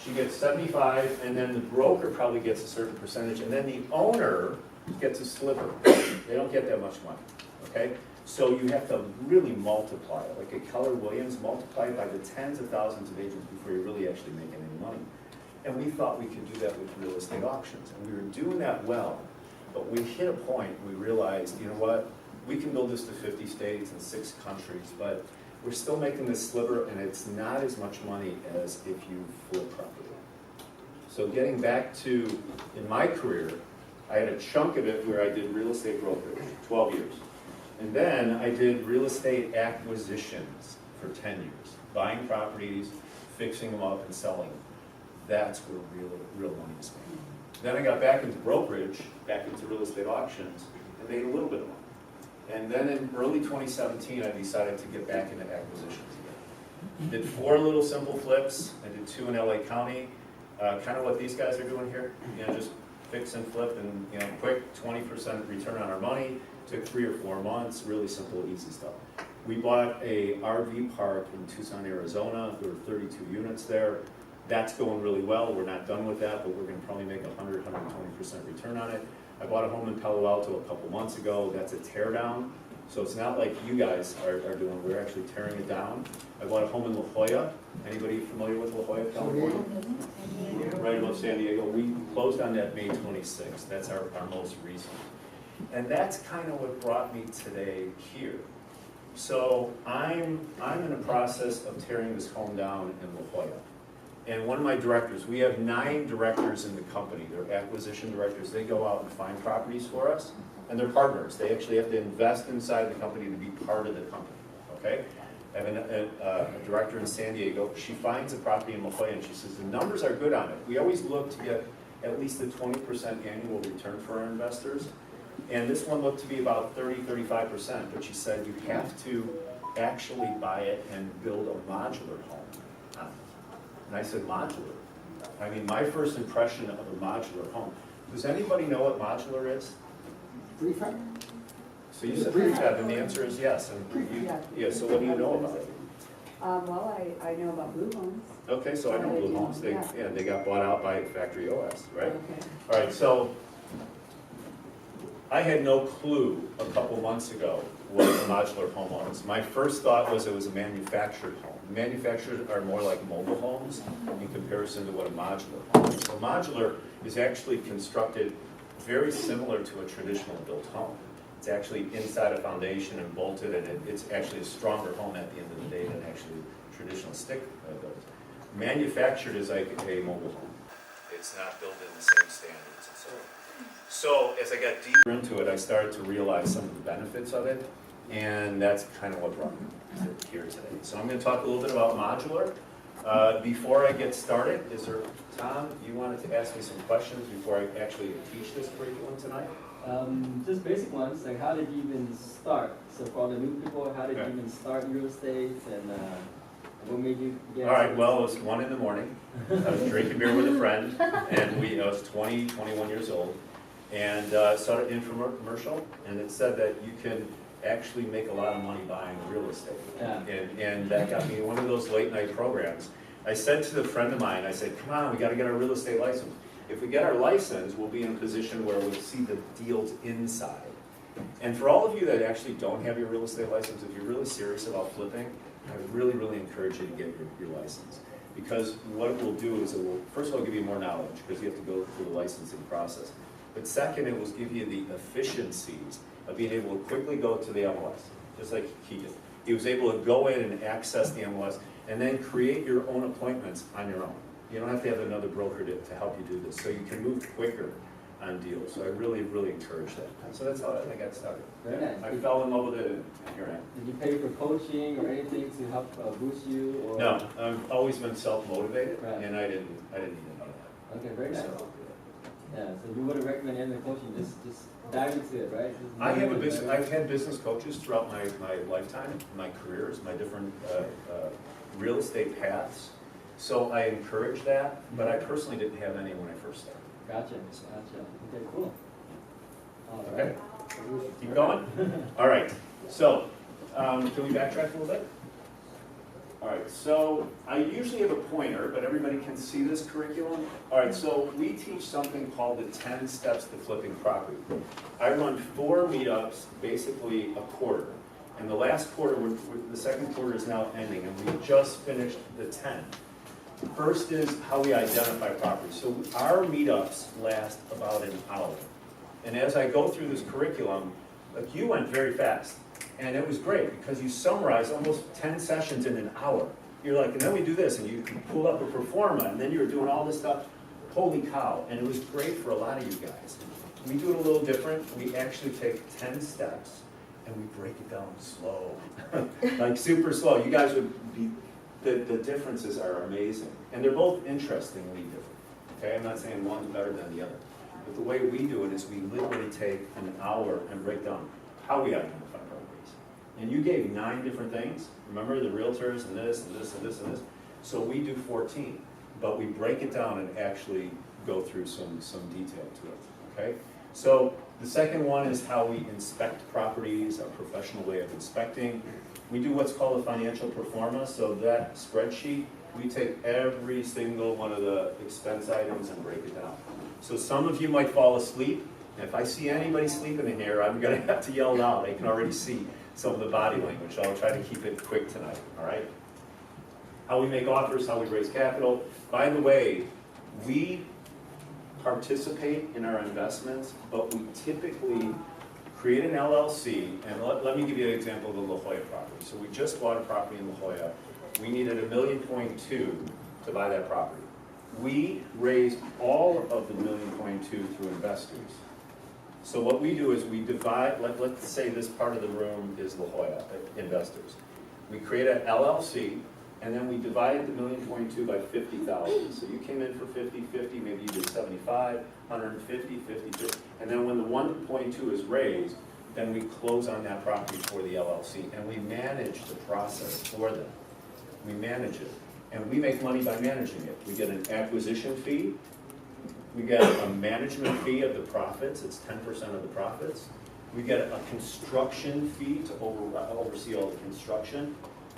Speaker 16: she gets 75, and then the broker probably gets a certain percentage, and then the owner gets a sliver. They don't get that much money, okay? So you have to really multiply it, like a Keller Williams, multiply it by the tens of thousands of agents before you're really actually making any money. And we thought we could do that with real estate auctions, and we were doing that well, but we hit a point, we realized, you know what, we can build this to 50 states and 6 countries, but we're still making this sliver, and it's not as much money as if you flip property. So getting back to, in my career, I had a chunk of it where I did real estate brokerage, 12 years. And then I did real estate acquisitions for 10 years, buying properties, fixing them up, and selling them. That's where real money is made. Then I got back into brokerage, back into real estate auctions, and made a little bit of money. And then in early 2017, I decided to get back into acquisitions again. Did 4 little simple flips. I did 2 in LA County, kind of what these guys are doing here. Just fix and flip, and quick 20% return on our money. Took 3 or 4 months. Really simple, easy stuff. We bought a RV park in Tucson, Arizona. There were 32 units there. That's going really well. We're not done with that, but we're going to probably make 100–120% return on it. I bought a home in Palo Alto a couple months ago. That's a tear down. So it's not like you guys are doing. We're actually tearing it down. I bought a home in La Jolla. Anybody familiar with La Jolla, California? Right above San Diego. We closed on that May 26th. That's our most recent. And that's kind of what brought me today here. So I'm in the process of tearing this home down in La Jolla. And one of my directors, we have 9 directors in the company. They're acquisition directors. They go out and find properties for us, and they're partners. They actually have to invest inside the company to be part of the company, okay? I have a director in San Diego. She finds a property in La Jolla, and she says, the numbers are good on it. We always look to get at least a 20% annual return for our investors. And this one looked to be about 30–35%, but she said you have to actually buy it and build a modular home on it. And I said, modular? I mean, my first impression of a modular home. Does anybody know what modular is?
Speaker 7: Prefab?
Speaker 16: So you said prefab, and the answer is yes. And you, yeah, so what do you know about it?
Speaker 17: Well, I know about Blue Homes.
Speaker 16: Okay, so I know Blue Homes. They, yeah, they got bought out by Factory OS, right?
Speaker 17: Okay.
Speaker 16: All right, so I had no clue a couple months ago what a modular home was. My first thought was it was a manufactured home. Manufactured are more like mobile homes in comparison to what a modular home is. So modular is actually constructed very similar to a traditional built home. It's actually inside a foundation and bolted, and it's actually a stronger home at the end of the day than actually traditional stick built. Manufactured is like a mobile home. It's not built in the same standards and so on. So as I got deeper into it, I started to realize some of the benefits of it, and that's kind of what brought me here today. So I'm going to talk a little bit about modular. Before I get started, is there, Tom, you wanted to ask me some questions before I actually teach this curriculum tonight?
Speaker 3: Just basic ones, like how did you even start? So for all the new people, how did you even start real estate, and what made you get?
Speaker 16: All right, well, it was 1 in the morning. I was drinking beer with a friend, and I was 21 years old, and saw an infomercial, and it said that you can actually make a lot of money buying real estate.
Speaker 3: Yeah.
Speaker 16: And that got me one of those late night programs. I said to the friend of mine, I said, come on, we got to get our real estate license. If we get our license, we'll be in a position where we'll see the deals inside. And for all of you that actually don't have your real estate license, if you're really serious about flipping, I would really, really encourage you to get your license. Because what it will do is it will, first of all, give you more knowledge, because you have to go through the licensing process. But second, it will give you the efficiencies of being able to quickly go to the MLS, just like he did. He was able to go in and access the MLS, and then create your own appointments on your own. You don't have to have another broker to help you do this, so you can move quicker on deals. So I really, really encourage that. So that's how I got started.
Speaker 3: Very nice.
Speaker 16: I fell in love with it, and here I am.
Speaker 3: Did you pay for coaching or anything to help boost you? Or?
Speaker 16: No, I've always been self-motivated,
Speaker 3: Right.
Speaker 16: and I didn't need to know that.
Speaker 3: Okay, very nice.
Speaker 16: So,
Speaker 3: Yeah, so you wouldn't recommend any coaching, just dive into it, right?
Speaker 16: I've had business coaches throughout my lifetime, my careers, my different real estate paths. So I encourage that, but I personally didn't have any when I first started.
Speaker 3: Gotcha. Okay, cool. All right.
Speaker 16: Okay, keep going? All right, so can we backtrack a little bit? All right, so I usually have a pointer, but everybody can see this curriculum. All right, so we teach something called the 10 steps to flipping property. I run 4 meetups, basically a quarter. And the last quarter, the second quarter is now ending, and we just finished the 10. First is how we identify property. So our meetups last about an hour. And as I go through this curriculum, like you went very fast. And it was great because you summarized almost 10 sessions in an hour. You're like, and then we do this, and you pull up a pro forma, and then you're doing all this stuff. Holy cow. And it was great for a lot of you guys. We do it a little different. We actually take 10 steps, and we break it down slow. Like super slow. You guys would be, the differences are amazing. And they're both interestingly different. Okay, I'm not saying one's better than the other. But the way we do it is we literally take an hour and break down how we identify properties. And you gave 9 different things. Remember the realtors and this and this and this and this. So we do 14, but we break it down and actually go through some detail to it. Okay. So the second one is how we inspect properties, our professional way of inspecting. We do what's called a financial pro forma. So that spreadsheet, we take every single one of the expense items and break it down. So some of you might fall asleep. And if I see anybody sleeping in here, I'm going to have to yell out. I can already see some of the body language. I'll try to keep it quick tonight, all right? How we make offers, how we raise capital. By the way, we participate in our investments, but we typically create an LLC. And let me give you an example of the La Jolla property. So we just bought a property in La Jolla. We needed $1.2 million to buy that property. We raised all of the $1.2 million through investors. So what we do is we divide, let's say this part of the room is La Jolla investors. We create an LLC, and then we divided the $1.2 million by 50,000. So you came in for 50, 50, maybe you did 75, 150, 50, and then when the 1.2 is raised, then we close on that property for the LLC, and we manage the process for them. We manage it. and we make money by managing it. We get an acquisition fee, we get a management fee of the profits, it's 10% of the profits. We get a construction fee to oversee all the construction.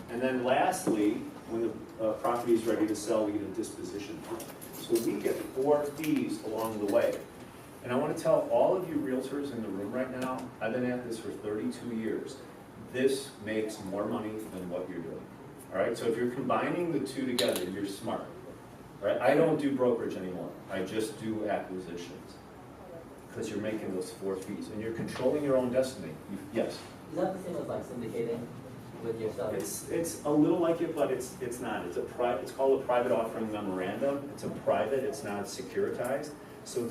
Speaker 16: And then lastly, when the property is ready to sell, we get a disposition fee. So we get 4 fees along the way. And I want to tell all of you realtors in the room right now, I've been at this for 32 years. This makes more money than what you're doing. All right, so if you're combining the two together, you're smart. All right, I don't do brokerage anymore. I just do acquisitions. Because you're making those 4 fees and you're controlling your own destiny. Yes?
Speaker 9: Is that the same as like syndicating with yourself?
Speaker 16: It's a little like it, but it's not. It's called a private offering memorandum. It's a private, it's not securitized. So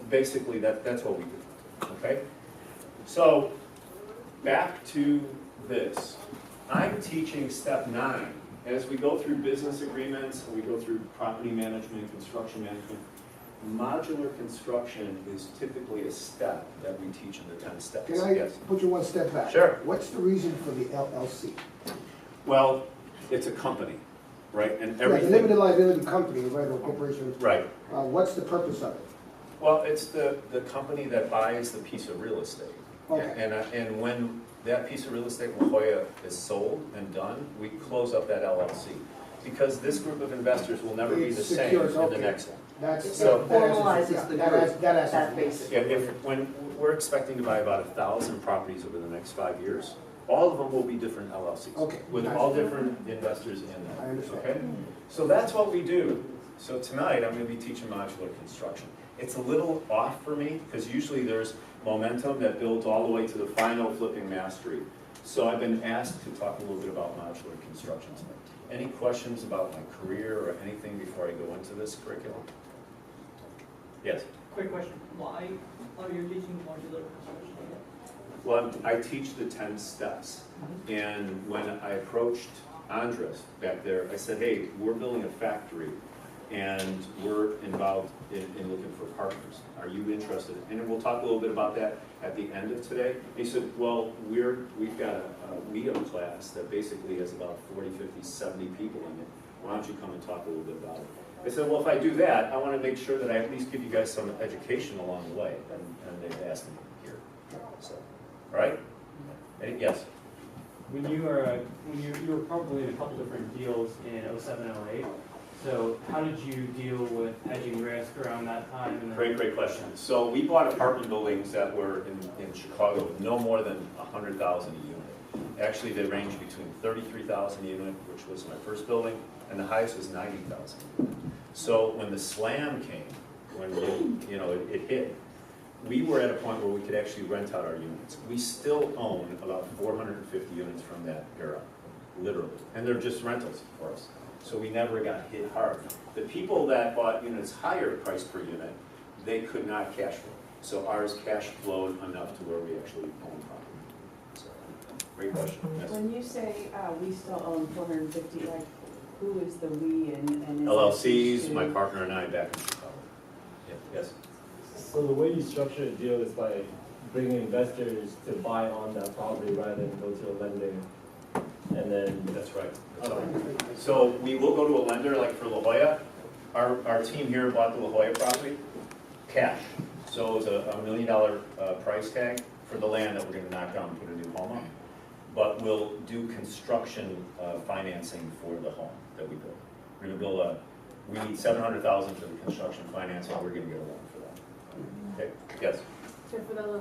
Speaker 16: basically that's what we do, okay? So back to this. I'm teaching step 9. As we go through business agreements, we go through property management, construction management, modular construction is typically a step that we teach in the 10 steps.
Speaker 7: Can I put you one step back?
Speaker 16: Sure.
Speaker 7: What's the reason for the LLC?
Speaker 16: Well, it's a company, right? And
Speaker 7: Yeah,
Speaker 16: everything.
Speaker 7: limited liability company, right, or corporation.
Speaker 16: Right.
Speaker 7: What's the purpose of it?
Speaker 16: Well, it's the company that buys the piece of real estate.
Speaker 7: Okay.
Speaker 16: And when that piece of real estate in La Jolla is sold and done, we close up that LLC. Because this group of investors will never be the same in the next one.
Speaker 7: That's basic.
Speaker 16: Yeah, when we're expecting to buy about 1,000 properties over the next 5 years, all of them will be different LLCs.
Speaker 7: Okay.
Speaker 16: With all different investors in them.
Speaker 7: I understand.
Speaker 16: Okay? So that's what we do. So tonight, I'm going to be teaching modular construction. It's a little off for me, because usually there's momentum that builds all the way to the final flipping mastery. So I've been asked to talk a little bit about modular construction tonight. Any questions about my career or anything before I go into this curriculum? Yes?
Speaker 14: Quick question, why are you teaching modular construction?
Speaker 16: Well, I teach the 10 steps. And when I approached Andres back there, I said, hey, we're building a factory and we're involved in looking for partners. Are you interested? And we'll talk a little bit about that at the end of today. He said, well, we've got a WEOM class that basically has about 40, 50, 70 people in it. Why don't you come and talk a little bit about it? I said, well, if I do that, I want to make sure that I at least give you guys some education along the way. And they've asked me here. So, all right? Yes?
Speaker 15: When you were probably in a couple different deals in 07 and 08. So how did you deal with hedging risk around that time? And
Speaker 16: Great question. So we bought apartment buildings that were in Chicago, no more than 100,000 a unit. Actually, they range between 33,000 a unit, which was my first building, and the highest was 90,000. So when the slam came, when it hit, we were at a point where we could actually rent out our units. We still own about 450 units from that era, literally, and they're just rentals for us. So we never got hit hard. The people that bought units higher price per unit, they could not cash flow. So ours cash flowed enough to where we actually own property. So, great question. Yes.
Speaker 17: When you say we still own 450, like who is the we and
Speaker 16: LLCs, my partner and I back in Chicago. Yeah. Yes.
Speaker 15: So the way you structure a deal is by bringing investors to buy on that property rather than go to a lender. And then
Speaker 16: that's right. So we will go to a lender, like for La Jolla. Our team here bought the La Jolla property, cash. So it was a $1 million price tag for the land that we're going to knock down and put a new home on. But we'll do construction financing for the home that we build. We're going to build we need $700,000 for the construction financing. We're going to get a loan for that. Okay. Yes.
Speaker 6: So for the La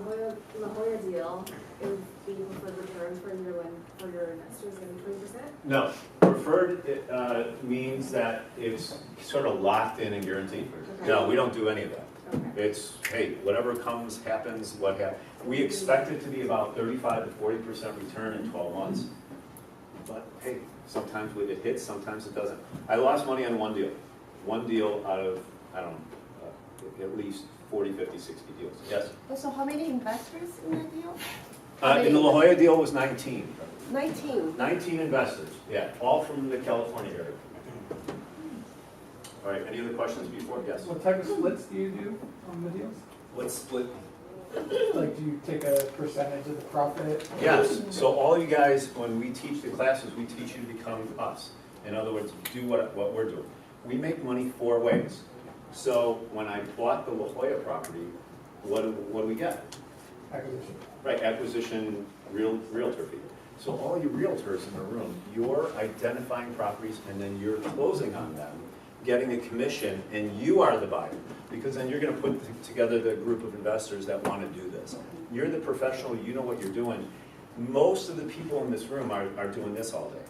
Speaker 6: Jolla deal, is the preferred return for your investors going to be 20%?
Speaker 16: No. Preferred means that it's sort of locked in and guaranteed. Okay. No, we don't do any of that. Okay. It's, hey, whatever comes, happens, what happens. We expect it to be about 35 to 40% return in 12 months. But hey, sometimes it hits, sometimes it doesn't. I lost money on one deal. One deal out of, I don't know, at least 40, 50, 60 deals. Yes?
Speaker 12: So how many investors in that deal?
Speaker 16: In the La Jolla deal was 19.
Speaker 12: 19.
Speaker 16: 19 investors, yeah, all from the California area. All right, any other questions before? Yes?
Speaker 14: What type of splits do you do on the deals?
Speaker 16: What split?
Speaker 14: Like, do you take a percentage of the profit?
Speaker 16: Yes, so all you guys, when we teach the classes, we teach you to become us. In other words, do what we're doing. We make money 4 ways. So when I bought the La Jolla property, what do we get?
Speaker 7: Acquisition.
Speaker 16: Right, acquisition, realtor fee. So all you realtors in the room, you're identifying properties and then you're closing on them, getting a commission, and you are the buyer. Because then you're gonna put together the group of investors that wanna do this. You're the professional, you know what you're doing. Most of the people in this room are doing this all day.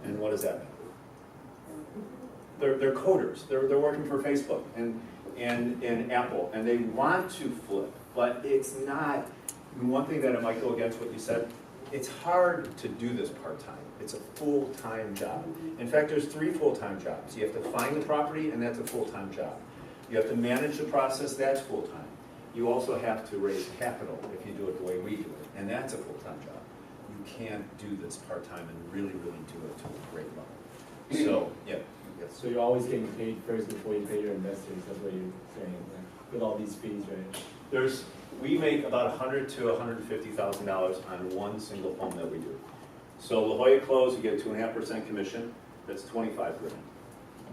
Speaker 16: And what does that mean? They're coders, they're working for Facebook and Apple, and they want to flip, but it's not, one thing that I might go against what you said, it's hard to do this part-time. It's a full-time job. In fact, there's 3 full-time jobs. You have to find the property, and that's a full-time job. You have to manage the process, that's full-time. You also have to raise capital if you do it the way we do it, and that's a full-time job. You can't do this part-time and really, really do it to a great level. So, yeah. Yes.
Speaker 2: So you're always getting paid first before you pay your investors, that's what you're saying, right? With all these fees, right?
Speaker 16: We make about $100,000 to $150,000 on one single home that we do. So La Jolla close, you get 2.5% commission, that's $25,000.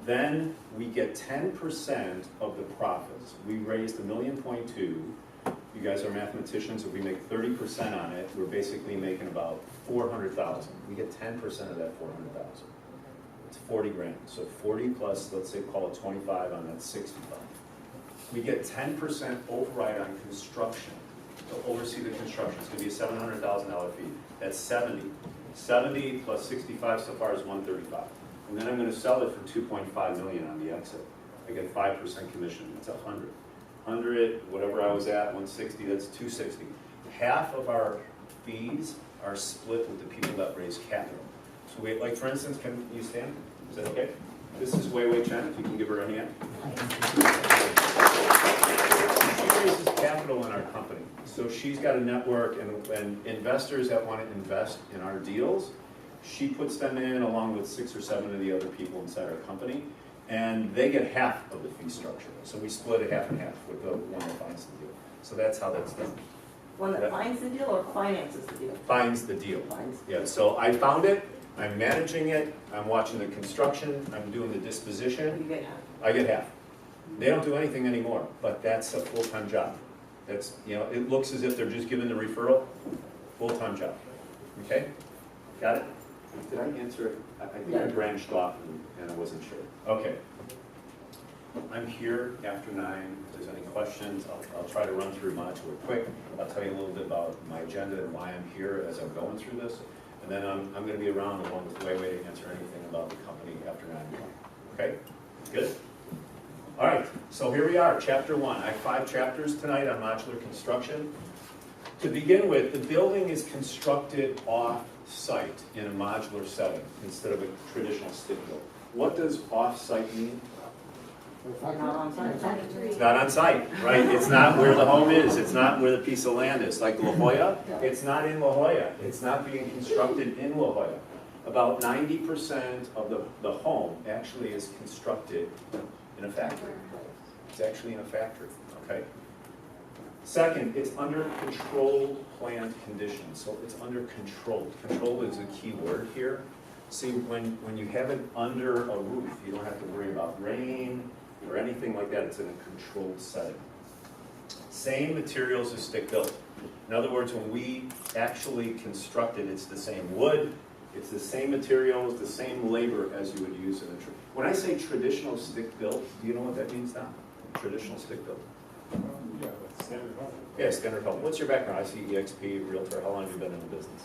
Speaker 16: Then we get 10% of the profits. We raised $1.2 million. You guys are mathematicians, if we make 30% on it, we're basically making about $400,000. We get 10% of that $400,000. It's $40,000. So 40 plus, let's say, call it 25 on that 65. We get 10% override on construction to oversee the construction. It's going to be a $700,000 fee. That's 70. 70 plus 65 so far is 135. And then I'm going to sell it for $2.5 million on the exit. I get 5% commission. That's 100. 100, whatever I was at, 160. That's 260. Half of our fees are split with the people that raise capital. So we, like for instance, can you stand? Is that okay? This is Wei Wei Chen, if you can give her a hand. She raises capital in our company. So she's got a network and investors that want to invest in our deals. She puts them in along with 6 or 7 of the other people inside our company, and they get half of the fee structure. So we split it half and half with the one that finds the deal. So that's how that's done.
Speaker 17: One that finds the deal or finances the deal?
Speaker 16: Finds the deal.
Speaker 17: Finds.
Speaker 16: Yeah, so I found it, I'm managing it, I'm watching the construction, I'm doing the disposition.
Speaker 17: You get half.
Speaker 16: I get half. They don't do anything anymore, but that's a full-time job. That's, you know, it looks as if they're just giving the referral, full-time job. Okay? Got it? Did I answer it? I think I branched off and I wasn't sure. Okay. I'm here after 9. If there's any questions, I'll try to run through Modular quick. I'll tell you a little bit about my agenda and why I'm here as I'm going through this. And then I'm going to be around along with Wei Wei to answer anything about the company after 9 o'clock. Okay? Good? All right, so here we are, Chapter 1. I have 5 chapters tonight on modular construction. To begin with, the building is constructed off-site in a modular setting instead of a traditional stick build. What does off-site mean?
Speaker 17: Not on site.
Speaker 16: It's not on site, right? It's not where the home is. It's not where the piece of land is. Like La Jolla, it's not in La Jolla. It's not being constructed in La Jolla. About 90% of the home actually is constructed in a factory. It's actually in a factory, okay? Second, it's under controlled plant conditions. So it's under controlled. Controlled is a key word here. See, when you have it under a roof, you don't have to worry about rain or anything like that. It's in a controlled setting. Same materials as stick built. In other words, when we actually construct it, it's the same wood, it's the same materials, the same labor as you would use in a tree. When I say traditional stick built, do you know what that means now? Traditional stick built.
Speaker 2: Yeah, but standard home.
Speaker 16: Yeah, standard home. What's your background? I see EXP, realtor. How long have you been in the business?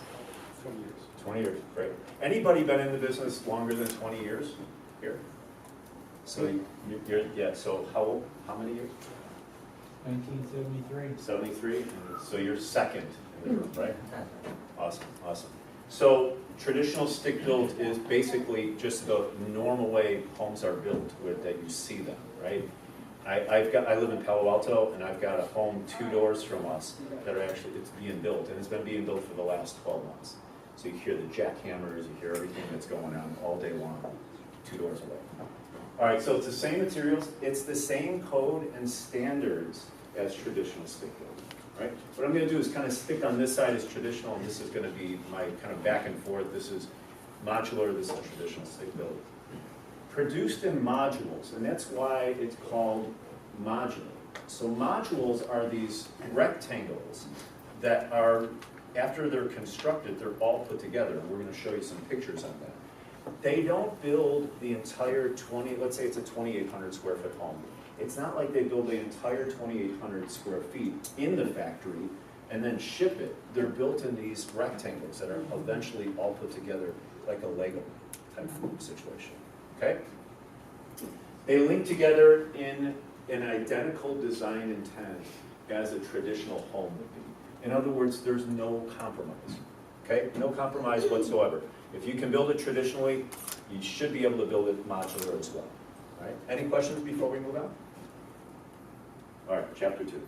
Speaker 2: 20 years.
Speaker 16: 20 years, great. Anybody been in the business longer than 20 years here? So you're, yeah, so how many years?
Speaker 11: 1973.
Speaker 16: 73, so you're second in the group, right? Awesome, awesome. So traditional stick built is basically just the normal way homes are built with that you see them, right? I live in Palo Alto and I've got a home 2 doors from us that are actually, it's being built and it's been being built for the last 12 months. So you hear the jackhammers, you hear everything that's going on all day long, 2 doors away. All right, so it's the same materials, it's the same code and standards as traditional stick built, right? What I'm gonna do is kind of stick on this side as traditional, and this is gonna be my kind of back and forth. This is Modular, this is traditional stick built. Produced in modules, and that's why it's called modular. So modules are these rectangles that are, after they're constructed, they're all put together. And we're going to show you some pictures on that. They don't build the entire 20, let's say it's a 2,800 square foot home. It's not like they build the entire 2,800 square feet in the factory and then ship it. They're built in these rectangles that are eventually all put together like a Lego type of situation, okay? They link together in an identical design intent as a traditional home would be. In other words, there's no compromise, okay? No compromise whatsoever. If you can build it traditionally, you should be able to build it modular as well, all right? Any questions before we move on? All right, chapter 2.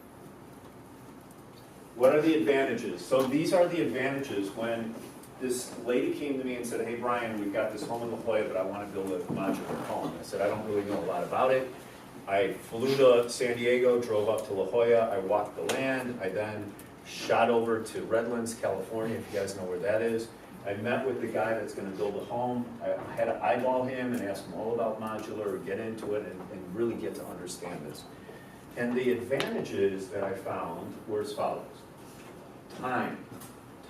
Speaker 16: What are the advantages? So these are the advantages when this lady came to me and said, hey Brian, we've got this home in La Jolla, but I want to build a modular home. I said, I don't really know a lot about it. I flew to San Diego, drove up to La Jolla, I walked the land, I then shot over to Redlands, California, if you guys know where that is. I met with the guy that's going to build a home. I had to eyeball him and ask him all about modular, get into it, and really get to understand this. And the advantages that I found were as follows. Time.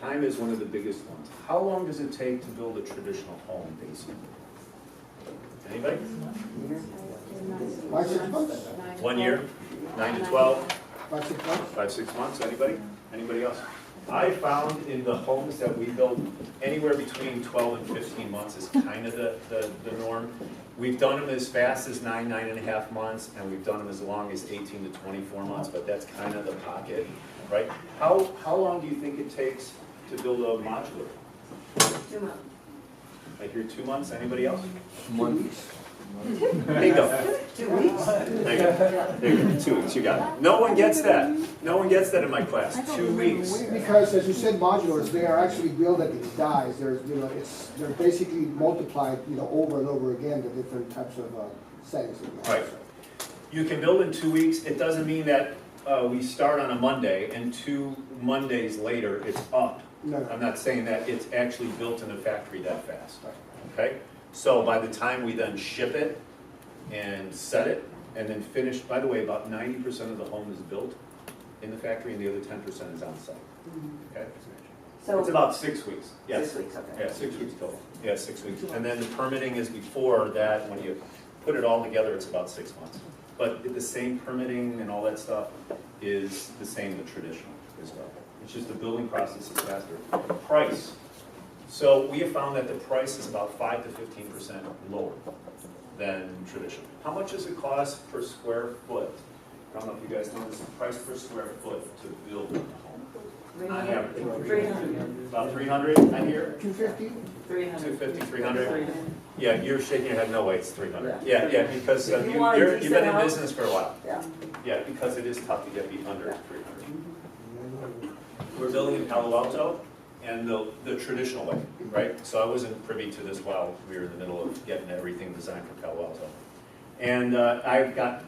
Speaker 16: Time is one of the biggest ones. How long does it take to build a traditional home, basically? Anybody?
Speaker 7: 6 months.
Speaker 16: 1 year? 9 to 12?
Speaker 7: 6 months.
Speaker 16: 5, 6 months, anybody? Anybody else? I found in the homes that we built, anywhere between 12 and 15 months is kind of the norm. We've done them as fast as 9.5 months, and we've done them as long as 18 to 24 months, but that's kind of the pocket, right? How long do you think it takes to build a modular?
Speaker 17: 2 months.
Speaker 16: I hear 2 months, anybody else?
Speaker 7: 2 weeks.
Speaker 16: There you go.
Speaker 17: 2 weeks?
Speaker 16: There you go. There you go. 2 weeks, you got it. No one gets that. No one gets that in my class. 2 weeks.
Speaker 7: Because as you said, modulars, they are actually built at these dies. There's, they're basically multiplied, over and over again, the different types of settings.
Speaker 16: Right. You can build in 2 weeks. It doesn't mean that we start on a Monday and 2 Mondays later it's up.
Speaker 7: No.
Speaker 16: I'm not saying that it's actually built in a factory that fast. Okay? So by the time we then ship it and set it and then finish, by the way, about 90% of the home is built in the factory and the other 10% is on site. Okay?
Speaker 17: So
Speaker 16: it's about 6 weeks. Yes.
Speaker 17: 6 weeks, okay.
Speaker 16: Yeah, 6 weeks total. Yeah, 6 weeks. And then the permitting is before that. When you put it all together, it's about 6 months. But the same permitting and all that stuff is the same with traditional as well. It's just the building process is faster. Price. So we have found that the price is about 5 to 15% lower than traditional. How much does it cost per square foot? I don't know if you guys know this, the price per square foot to build a home. On average.
Speaker 17: 300.
Speaker 16: About 300, I hear?
Speaker 7: 250?
Speaker 17: 300.
Speaker 16: 250, 300? Yeah, you're shaking your head, no way, it's 300.
Speaker 17: Yeah.
Speaker 16: Yeah, because
Speaker 17: If you want a
Speaker 16: you've been
Speaker 17: decent
Speaker 16: in
Speaker 17: house-
Speaker 16: business for a while.
Speaker 17: Yeah.
Speaker 16: Yeah, because it is tough to get under 300. We're building in Palo Alto, and the traditional way, right? So I wasn't privy to this while we were in the middle of getting everything designed for Palo Alto. And I got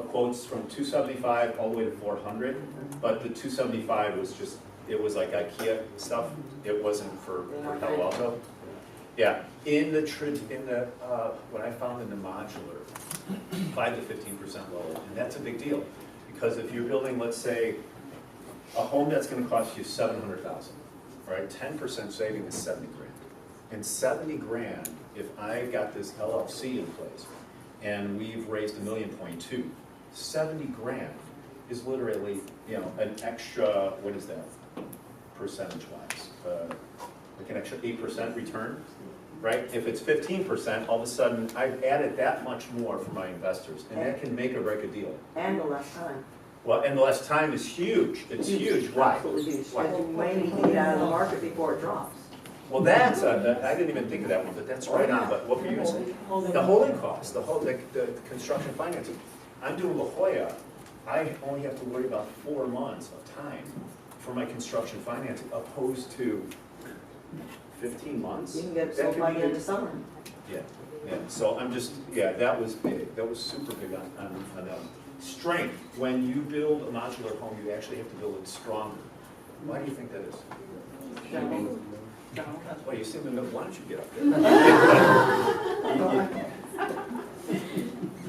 Speaker 16: quotes from 275 all the way to 400, but the 275 was just, it was like IKEA stuff. It wasn't for Palo Alto. Yeah, what I found in the modular, 5 to 15% lower, and that's a big deal. Because if you're building, let's say, a home that's gonna cost you $700,000, right? 10% saving is 70 grand. And 70 grand, if I got this LLC in place, and we've raised $1.2 million, 70 grand is literally, an extra, what is that, percentage-wise? Like an extra 8% return, right? If it's 15%, all of a sudden, I've added that much more for my investors, and that can make or break a deal.
Speaker 17: And the less time.
Speaker 16: Well, and the less time is huge. It's huge. Why?
Speaker 17: Absolutely huge.
Speaker 16: Why?
Speaker 17: Because you may need to get out of the market before it drops.
Speaker 16: Well, that's, I didn't even think of that one, but that's right on. But what were you going to say? The holding cost, the construction financing. I'm doing La Jolla. I only have to worry about 4 months of time for my construction financing, opposed to 15 months.
Speaker 17: You can get it
Speaker 16: That
Speaker 17: sold
Speaker 16: could
Speaker 17: by
Speaker 16: be
Speaker 17: the end of summer.
Speaker 16: Yeah. So I'm just, that was big. That was super big on that one. Strength. When you build a modular home, you actually have to build it stronger. Why do you think that is? Well, you seem to know, why don't you get up there?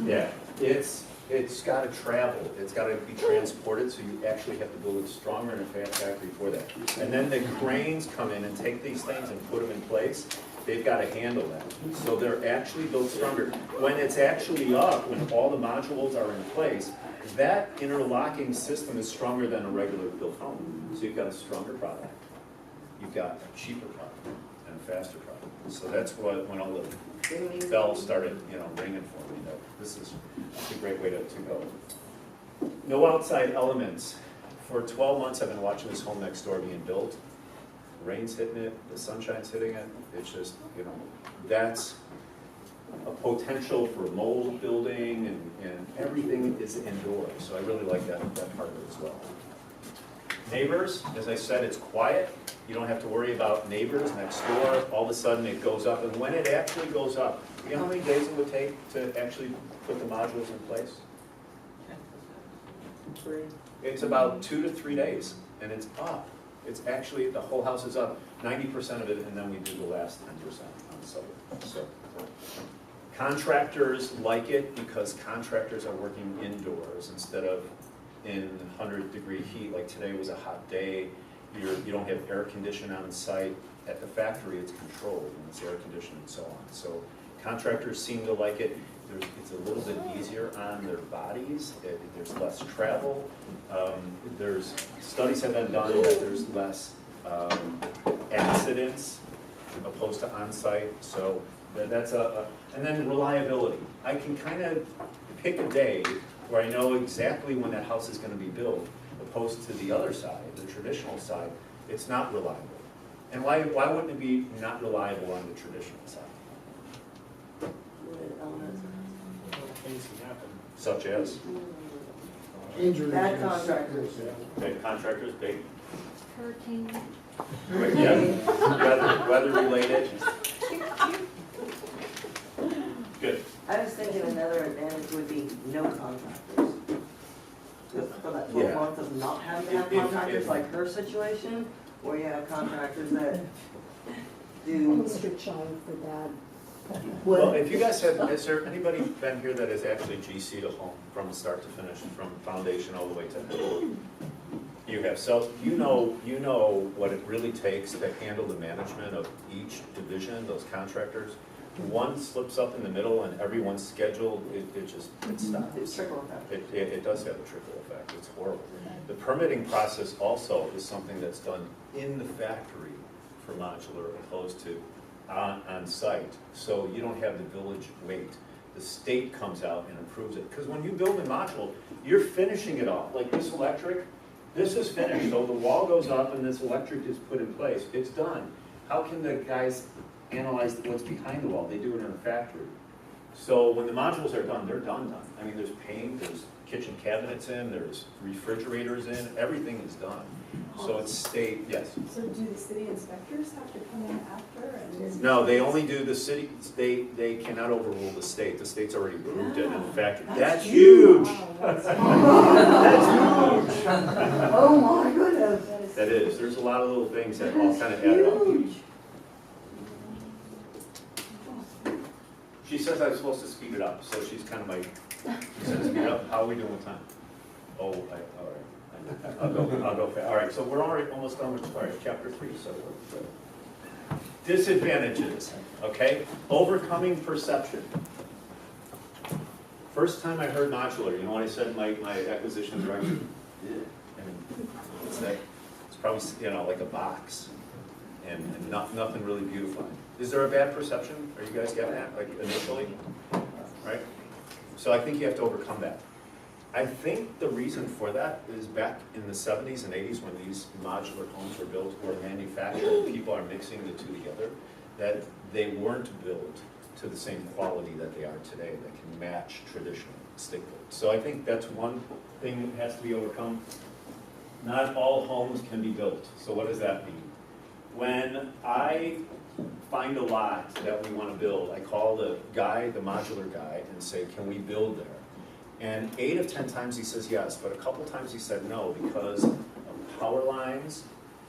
Speaker 16: Yeah, it's gotta travel, it's gotta be transported, so you actually have to build it stronger in a factory for that. And then the cranes come in and take these things and put them in place. They've gotta handle that. So they're actually built stronger. When it's actually up, when all the modules are in place, that interlocking system is stronger than a regular built home. So you've got a stronger product. You've got a cheaper product and a faster product. So that's what, when all the bells started, ringing for me, that this is a great way to go. No outside elements. For 12 months, I've been watching this home next door being built. The rain's hitting it, the sunshine's hitting it. It's just, that's a potential for mold building, and everything is indoors. So I really like that part of it as well. Neighbors, as I said, it's quiet. You don't have to worry about neighbors next door. All of a sudden it goes up, and when it actually goes up, you know how many days it would take to actually put the modules in place? It's about 2 to 3 days, and it's up. It's actually, the whole house is up, 90% of it, and then we do the last 10% on the site. So contractors like it because contractors are working indoors instead of in 100-degree heat. Like today was a hot day. You don't have air conditioning on site. At the factory, it's controlled and it's air conditioned and so on. So contractors seem to like it. It's a little bit easier on their bodies. There's less travel. There's studies have been done that there's less accidents opposed to on-site. So that's and then reliability. I can kind of pick a day where I know exactly when that house is going to be built, opposed to the other side, the traditional side. It's not reliable. And why wouldn't it be not reliable on the traditional side?
Speaker 11: Things can happen.
Speaker 16: Such as?
Speaker 7: Injuries.
Speaker 12: Bad contractors.
Speaker 16: Big contractors, big.
Speaker 4: Hurricane.
Speaker 16: Yeah, weather related. Good.
Speaker 17: I was thinking another advantage would be no contractors. Just for that 12 months of not having to have contractors, like her situation, where you have contractors that do.
Speaker 8: Poster child for that.
Speaker 16: Well, if you guys have, has there anybody been here that has actually GC'd a home from start to finish, from foundation all the way to end? You have, so you know what it really takes to handle the management of each division, those contractors. One slips up in the middle and everyone's scheduled, it stops.
Speaker 17: It's trickle effect.
Speaker 16: It does have a trickle effect, it's horrible. The permitting process also is something that's done in the factory for modular opposed to on site. So you don't have the village wait. The state comes out and approves it. Because when you build a module, you're finishing it off. Like this electric, this is finished. So the wall goes up and this electric is put in place. It's done. How can the guys analyze what's behind the wall? They do it in a factory. So when the modules are done, they're done. I mean, there's paint, there's kitchen cabinets in, there's refrigerators in, everything is done. So it's state, yes?
Speaker 17: So do the city inspectors have to come in after? And
Speaker 16: No, they only do the city, they cannot overrule the state. The state's already approved it in the factory. That's huge! That's huge!
Speaker 12: Oh my goodness.
Speaker 16: That is, there's a lot of little things that all kind of add up. She says I'm supposed to speed it up, so she's kind of like, she said speed it up, how are we doing with time? Oh, all right. I'll go fast. All right, so we're already almost done with chapter 3, so we're good. Disadvantages, okay? Overcoming perception. First time I heard modular, you know what I said my acquisition director? Yeah. And it's probably, like a box and nothing really beautifying. Is there a bad perception? Are you guys getting that, like initially? Right? So I think you have to overcome that. I think the reason for that is back in the 70s and 80s when these modular homes were built or manufactured, people are mixing the two together, that they weren't built to the same quality that they are today that can match traditional stick built. So I think that's one thing that has to be overcome. Not all homes can be built. So what does that mean? When I find a lot that we want to build, I call the guy, the modular guy, and say, can we build there? And 8 of 10 times he says yes, but a couple times he said no because of power lines,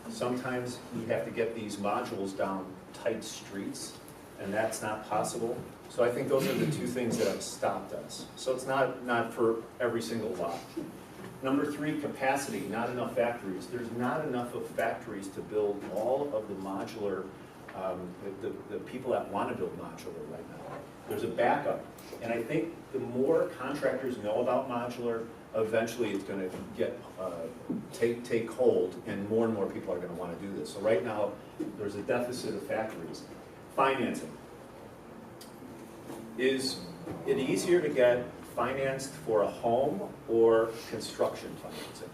Speaker 16: Sometimes we have to get these modules down tight streets, and that's not possible. So I think those are the two things that have stopped us. So it's not for every single lot. Number 3, capacity, not enough factories. There's not enough of factories to build all of the modular, the people that want to build modular right now. There's a backup. And I think the more contractors know about modular, eventually it's going to get take hold, and more people are going to want to do this. So right now, there's a deficit of factories. Financing. Is it easier to get financed for a home or construction financing?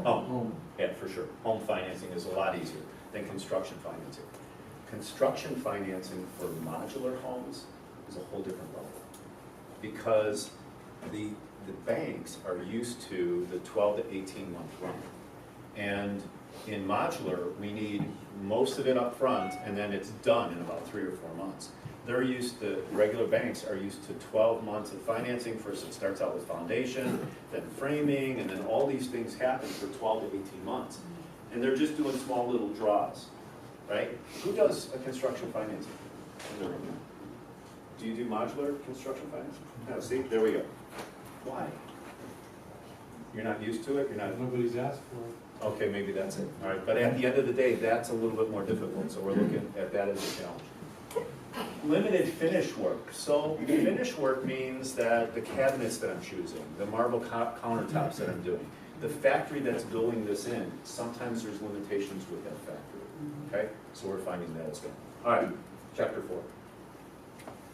Speaker 16: Home. Yeah, for sure. Home financing is a lot easier than construction financing. Construction financing for modular homes is a whole different level, because the banks are used to the 12 to 18 month run. And in modular, we need most of it up front, and then it's done in about 3 or 4 months. Regular banks are used to 12 months of financing. First it starts out with foundation, then framing, and then all these things happen for 12 to 18 months. And they're just doing small little draws, right? Who does a construction financing? Do you do modular construction financing? No, see, there we go. Why? You're not used to it? You're not.
Speaker 11: Nobody's asked for it.
Speaker 16: Okay, maybe that's it. All right, but at the end of the day, that's a little bit more difficult, so we're looking at that as a challenge. Limited finish work. So finish work means that the cabinets that I'm choosing, the marble countertops that I'm doing, the factory that's building this in, sometimes there's limitations with that factory. Okay, so we're finding that as well. All right, chapter 4.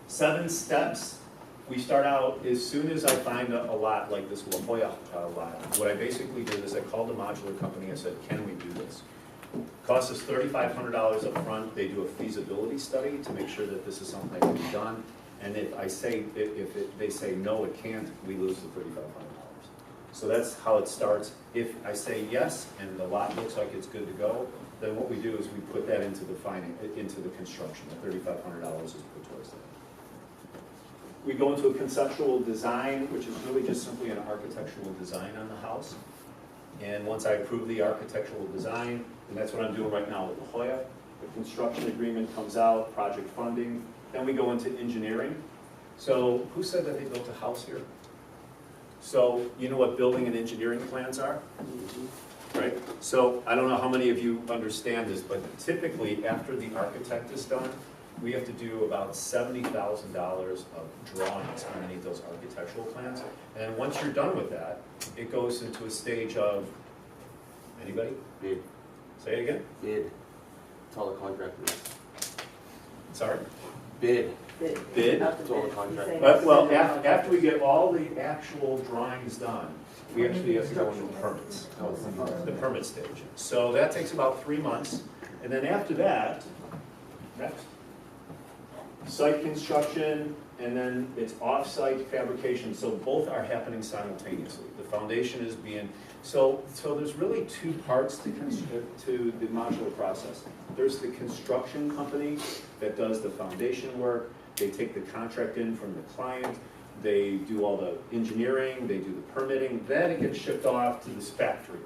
Speaker 16: 7 steps. We start out, as soon as I find a lot like this La Jolla lot, what I basically did is I called the modular company and said, can we do this? Costs us $3,500 up front. They do a feasibility study to make sure that this is something that can be done. And if they say no, it can't, we lose the $3,500. So that's how it starts. If I say yes and the lot looks like it's good to go, then what we do is we put that into the construction. The $3,500 is put towards that. We go into a conceptual design, which is really just simply an architectural design on the house. And once I approve the architectural design, and that's what I'm doing right now with La Jolla, the construction agreement comes out, project funding, then we go into engineering. So who said that they built a house here? So you know what building and engineering plans are? Right? So I don't know how many of you understand this, but typically after the architect is done, we have to do about $70,000 of drawings underneath those architectural plans. And once you're done with that, it goes into a stage of, anybody?
Speaker 18: Bid.
Speaker 16: Say it again?
Speaker 18: Bid. That's all the contract is.
Speaker 16: Sorry?
Speaker 18: Bid.
Speaker 16: Bid?
Speaker 18: That's all the contract.
Speaker 16: Well, after we get all the actual drawings done, we actually have to go into permits, the permit stage. So that takes about 3 months. And then after that, next. Site construction, and then it's off-site fabrication, so both are happening simultaneously. The foundation is being, so there's really 2 parts to the modular process. There's the construction company that does the foundation work, they take the contract in from the client, they do all the engineering, they do the permitting, then it gets shipped off to this factory.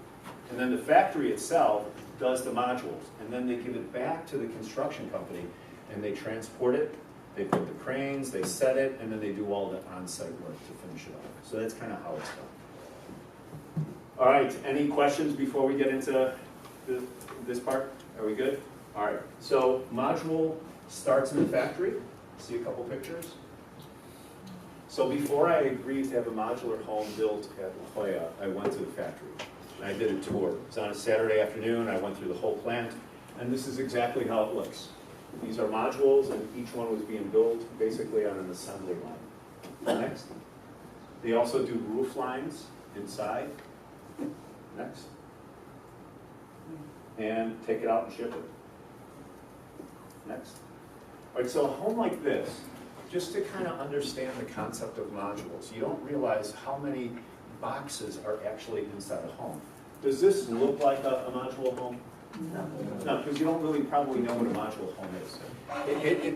Speaker 16: And then the factory itself does the modules, and then they give it back to the construction company, and they transport it. They put the cranes, they set it, and then they do all the on-site work to finish it off. So that's kind of how it's done. All right, any questions before we get into this part? Are we good? All right, so module starts in the factory. See a couple pictures? So before I agreed to have a modular home built at La Jolla, I went to the factory. And I did a tour. It was on a Saturday afternoon. I went through the whole plant, and this is exactly how it looks. These are modules, and each one was being built basically on an assembly line. Next. They also do roof lines inside. Next. And take it out and ship it. Next. All right, so a home like this, just to kind of understand the concept of modules, you don't realize how many boxes are actually inside a home. Does this look like a modular home? No, because you don't really probably know what a modular home is.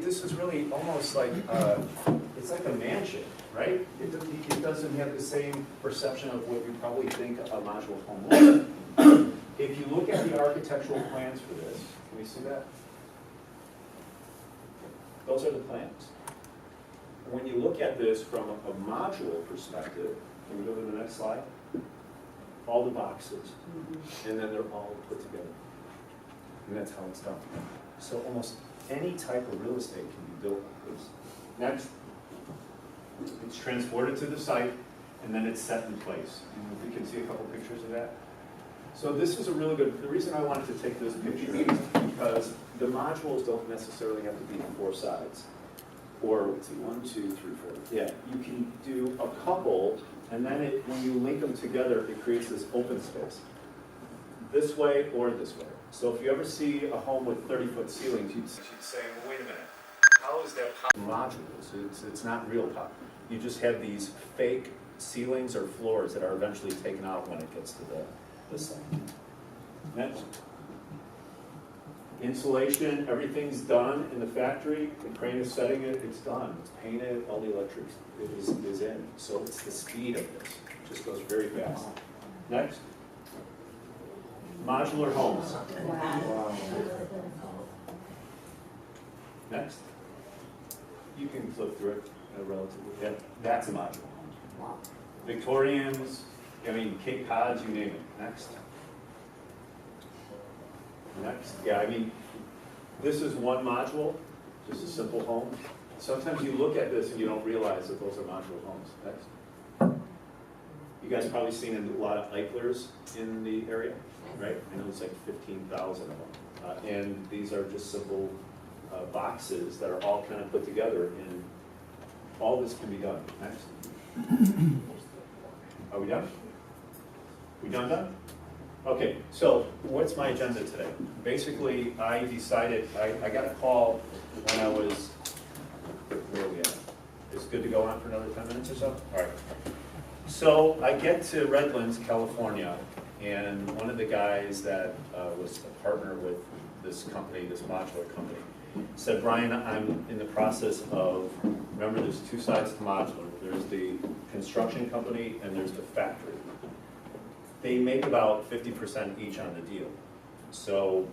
Speaker 16: This is really almost like, it's like a mansion, right? It doesn't have the same perception of what you probably think a modular home is. the architectural plans for this. Can we see that? Those are the plans. When you look at this from a modular perspective, can we go to the next slide? All the boxes, and then they're all put together. And that's how it's done. So almost any type of real estate can be built like this. Next, it's transported to the site, and then it's set in place. And if we can see a couple pictures of that. So this is a really good, the reason I wanted to take this picture is because the modules don't necessarily have to be on 4 sides. Or, let's see, 1, 2, 3, 4. Yeah, you can do a couple, and then when you link them together, it creates this open space. This way or this way. So if you ever see a home with 30-foot ceilings, you'd say, well, wait a minute, how is that modules? It's not real pop. You just have these fake ceilings or floors that are eventually taken out when it gets to the site. Next. Insulation, everything's done in the factory. The crane is setting it, it's done. It's painted, all the electrics is in. So it's the speed of this. It just goes very fast. Next. Modular homes. Wow. Next. You can flip through it relatively. Yeah, that's a modular home. Victorians, I mean, Cape Cods, you name it. Next. Next. Yeah, I mean, this is one module, just a simple home. Sometimes you look at this and you don't realize that those are modular homes. Next. You guys probably seen a lot of Eichlers in the area, right? I know it's like 15,000 of them. And these are just simple boxes that are all kind of put together, and all this can be done. Next. Are we done? We done? Okay, so what's my agenda today? Basically, I decided, I got a call when I was, where are we at? It's good to go on for another 10 minutes or so? All right. So I get to Redlands, California, and one of the guys that was a partner with this company, this modular company, said, Brian, I'm in the process of, remember there's 2 sides to modular. There's the construction company and there's the factory. They make about 50% each on the deal. So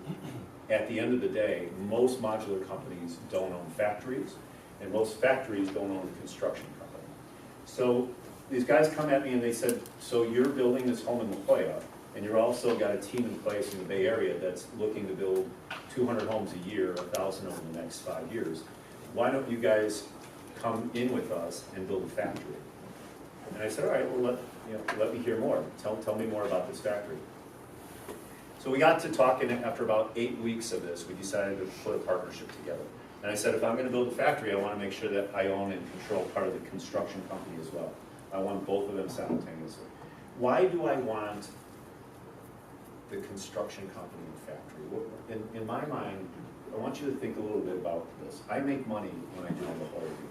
Speaker 16: at the end of the day, most modular companies don't own factories, and most factories don't own a construction company. So these guys come at me and they said, so you're building this home in La Jolla, and you're also got a team in place in the Bay Area that's looking to build 200 homes a year, 1,000 over the next 5 years. Why don't you guys come in with us and build a factory? And I said, all right, well, let me hear more. Tell me more about this factory. So we got to talking, after about 8 weeks of this, we decided to put a partnership together. And I said, if I'm going to build a factory, I want to make sure that I own and control part of the construction company as well. I want both of them simultaneously. Why do I want the construction company and factory? In my mind, I want you to think a little bit about this. I make money when I do the whole deal.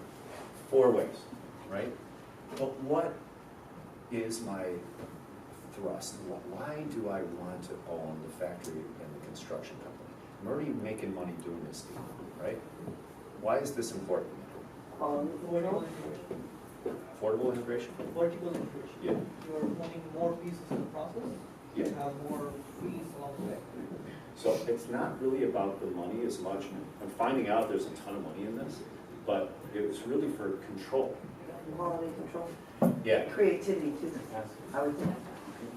Speaker 16: 4 ways, right? But what is my thrust? Why do I want to own the factory and the construction company? I'm already making money doing this deal, right? Why is this important?
Speaker 17: Affordable
Speaker 16: Affordable integration?
Speaker 17: vertical integration.
Speaker 16: Yeah.
Speaker 17: You're owning more pieces in the process.
Speaker 16: Yeah.
Speaker 17: You have more fees along the way.
Speaker 16: So it's not really about the money as much. I'm finding out there's a ton of money in this, but it was really for control.
Speaker 17: Quality control.
Speaker 16: Yeah.
Speaker 17: Creativity too, I would think.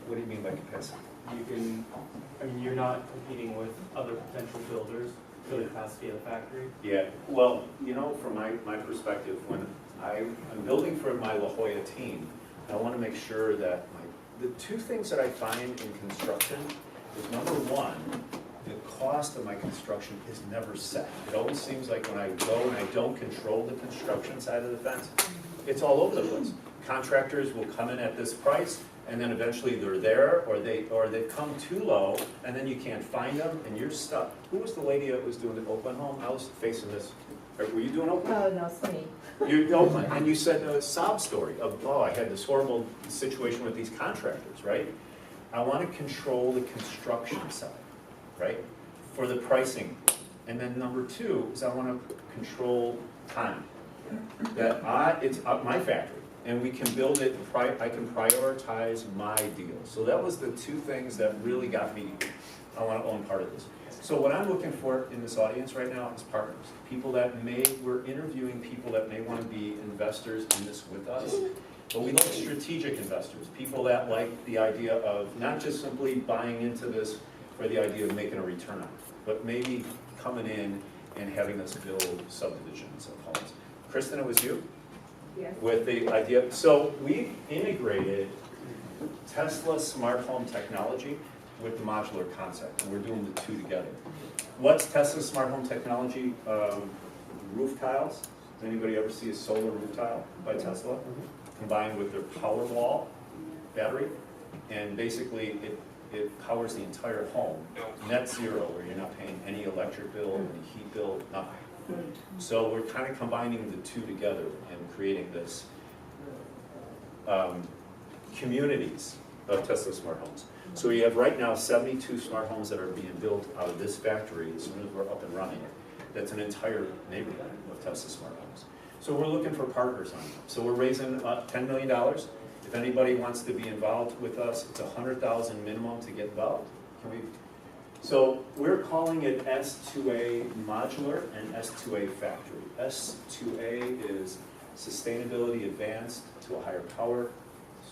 Speaker 16: What do you mean by capacity?
Speaker 15: You can, I mean, you're not competing with other potential builders for the capacity of the factory.
Speaker 16: Yeah, well, you know, from my perspective, when I'm building for my La Jolla team, I want to make sure that the 2 things that I find in construction is, number 1, the cost of my construction is never set. It always seems like when I go and I don't control the construction side of the fence, it's all over the place. Contractors will come in at this price, and then eventually they're there, or they've come too low, and then you can't find them, and you're stuck. Who was the lady that was doing the Oakland home? I was facing this. Were you doing Oakland?
Speaker 8: No, it's me.
Speaker 16: You're Oakland, and you said a sob story of, oh, I had this horrible situation with these contractors, right? I want to control the construction side, right? For the pricing. And then number 2 is I want to control time. That it's my factory, and we can build it, I can prioritize my deal. So that was the 2 things that really got me I want to own part of this. So what I'm looking for in this audience right now is partners. People that we're interviewing people that may want to be investors in this with us. But we like strategic investors, people that like the idea of not just simply buying into this for the idea of making a return on it, but maybe coming in and having us build subdivisions of homes. Kristen, it was you?
Speaker 6: Yes.
Speaker 16: With the idea, so we integrated Tesla smart home technology with the modular concept, and we're doing the two together. What's Tesla's smart home technology? Roof tiles. Does anybody ever see a solar roof tile by Tesla? Combined with their Powerwall battery, and basically it powers the entire home, net zero, where you're not paying any electric bill, any heat bill, nothing. So we're kind of combining the two together and creating this communities of Tesla smart homes. So we have right now 72 smart homes that are being built out of this factory as soon as we're up and running. That's an entire neighborhood of Tesla smart homes. So we're looking for partners on it. So we're raising $10 million. If anybody wants to be involved with us, it's $100,000 minimum to get involved. So we're calling it S2A Modular and S2A Factory. S2A is Sustainability Advanced to a Higher Power.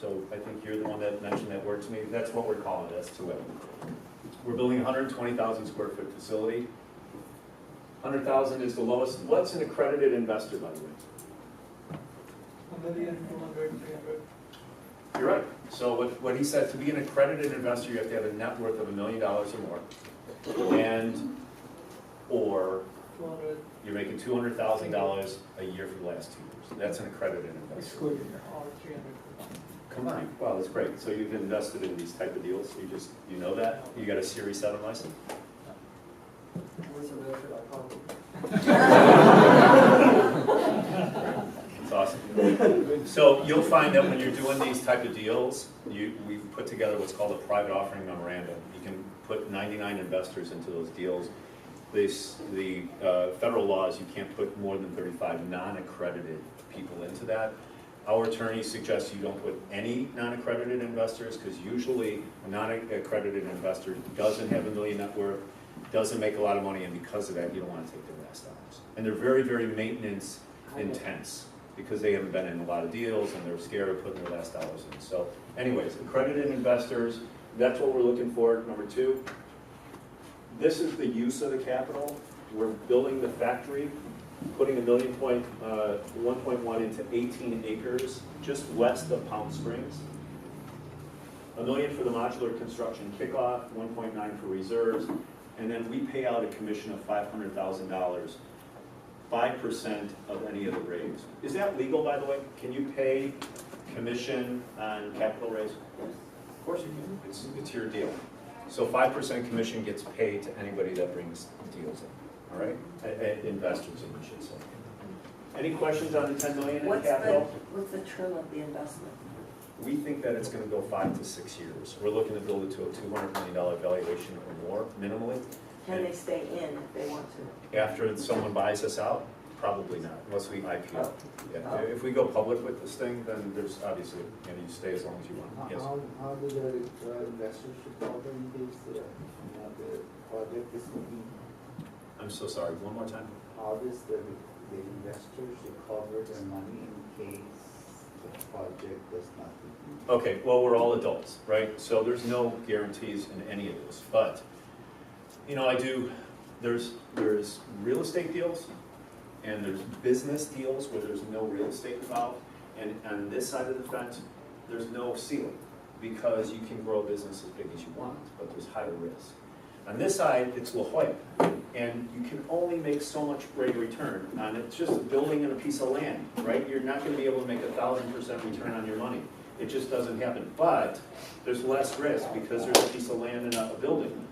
Speaker 16: So I think you're the one that mentioned that word to me. That's what we're calling it, S2A. We're building a 120,000 square foot facility. 100,000 is the lowest. What's an accredited investor, by the way?
Speaker 14: 1 million, 200, 300.
Speaker 16: You're right. So what he said, to be an accredited investor, you have to have a net worth of $1 million or more. Or
Speaker 14: 200.
Speaker 16: you're making $200,000 a year for the last 2 years. That's an accredited investor.
Speaker 14: Excluded, or 300.
Speaker 16: Combined. Wow, that's great. So you've invested in these type of deals. You know that? You got a Series 7 license?
Speaker 14: Where's the realtor
Speaker 16: That's awesome. So you'll find that when you're doing these type of deals, we've put together what's called a private offering memorandum. You can put 99 investors into those deals. The federal laws, you can't put more than 35 non-accredited people into that. Our attorney suggests you don't put any non-accredited investors, because usually a non-accredited investor doesn't have $1 million net worth, doesn't make a lot of money, and because of that, you don't want to take their last dollars. And they're very, very maintenance intense, because they haven't been in a lot of deals and they're scared of putting their last dollars in. So anyways, accredited investors, that's what we're looking for. Number 2, this is the use of the capital. We're building the factory, putting 1.1 into 18 acres just west of Palm Springs. $1 million for the modular construction kickoff, 1.9 for reserves, and then we pay out a commission of $500,000, 5% of any of the raise. Is that legal, by the way? Can you pay commission on capital raise? Of course you can. It's your deal. So 5% commission gets paid to anybody that brings deals in, all right? Investors, I should say. Any questions on the $10 million in capital?
Speaker 17: What's the term of the investment?
Speaker 16: We think that it's going to go 5 to 6 years. We're looking to build it to a $200 million valuation or more, minimally.
Speaker 17: Can they stay in if they want to?
Speaker 16: After someone buys us out? Probably not, unless we IPO. Yeah. If we go public with this thing, then there's obviously, you stay as long as you want. Yes.
Speaker 19: How do the investors recover in case the project is moving?
Speaker 16: I'm so sorry, one more time.
Speaker 19: How does the investors recover their money in case the project does not move?
Speaker 16: Okay, well, we're all adults, right? So there's no guarantees in any of this, but, there's real estate deals, and there's business deals where there's no real estate involved, and on this side of the fence, there's no ceiling, because you can grow a business as big as you want, but there's higher risk. On this side, it's La Jolla, and you can only make so much rate of return on it. It's just a building and a piece of land, right? You're not going to be able to make 1,000% return on your money. It just doesn't happen. But there's less risk because there's a piece of land and a building.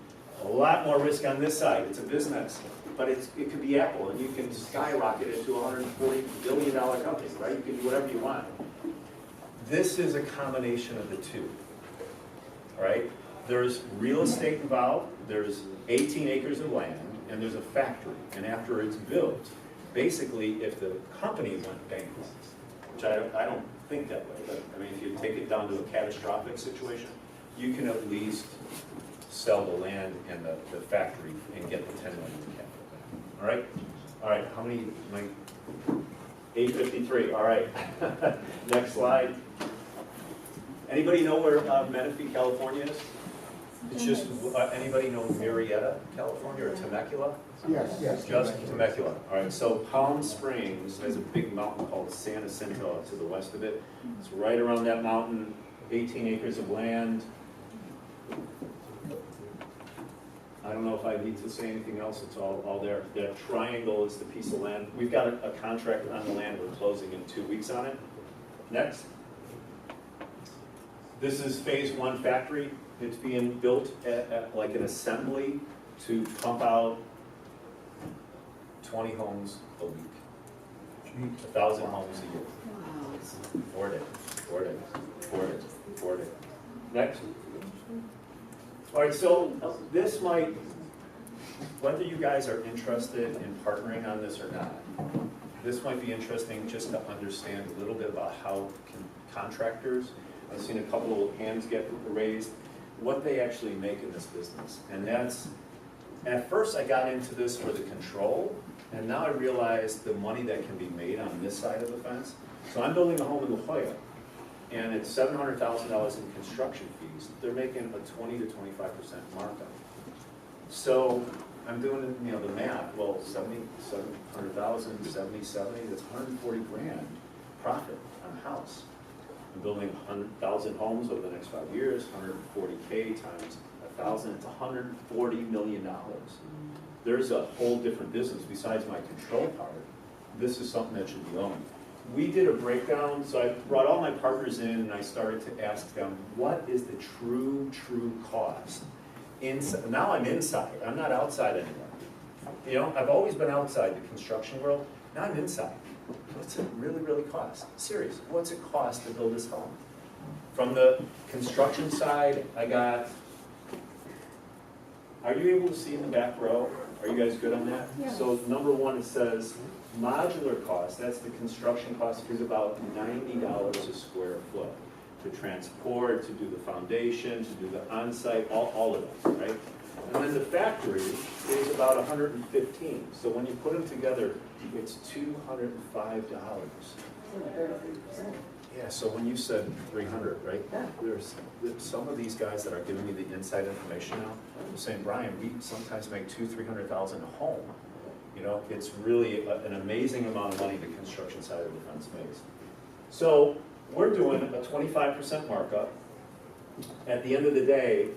Speaker 16: A lot more risk on this side. It's a business, but it could be Apple, and you can skyrocket it to a $140 billion company, right? You can do whatever you want. This is a combination of the two, all right? There's real estate involved, there's 18 acres of land, and there's a factory. And after it's built, basically, if the company went bankrupt, which I don't think that way, but I mean, if you take it down to a catastrophic situation, you can at least sell the land and the factory and get the 10 million in capital back. All right? All right, how many, 853, all right. Next slide. Anybody know where Menifee, California is? It's just, anybody know Marietta, California, or Temecula?
Speaker 7: Yes, yes.
Speaker 16: Just Temecula. All right, so Palm Springs has a big mountain called San Jacinto to the west of it. It's right around that mountain, 18 acres of land. I don't know if I need to say anything else, it's all there. That triangle is the piece of land. We've got a contract on the land, we're closing in 2 weeks on it. Next. This is phase 1 factory. It's being built at like an assembly to pump out 20 homes a week. 1,000 homes a year. 4 days, 4 days, 4 days, 4 days. Next. All right, so this might, whether you guys are interested in partnering on this or not, this might be interesting just to understand a little bit about how contractors, I've seen a couple of hands get raised, what they actually make in this business. And that's, at first I got into this for the control, and now I realize the money that can be made on this side of the fence. So I'm building a home in La Jolla, and it's $700,000 in construction fees. They're making a 20 to 25% markup. So I'm doing the math. Well, 700,000, 70, that's 140 grand profit on a house. I'm building 100,000 homes over the next 5 years, 140K times 1,000, it's $140 million. There's a whole different business besides my control part. This is something that should be owned. We did a breakdown, so I brought all my partners in and I started to ask them, what is the true cost? Now I'm inside, I'm not outside anymore. I've always been outside the construction world, now I'm inside. What's it really cost? Serious, what's it cost to build this home? From the construction side, I got, are you able to see in the back row? Are you guys good on that?
Speaker 8: Yes.
Speaker 16: So number 1, it says modular cost, that's the construction cost, is about $90 a square foot to transport, to do the foundation, to do the on-site, all of it, right? And then the factory is about $115. So when you put them together, it's $205. Yeah, so when you said 300, right? There's some of these guys that are giving me the inside information now, they're saying, Brian, we sometimes make $200,000 to $300,000 a home. It's really an amazing amount of money the construction side of the fence makes. So we're doing a 25% markup. At the end of the day,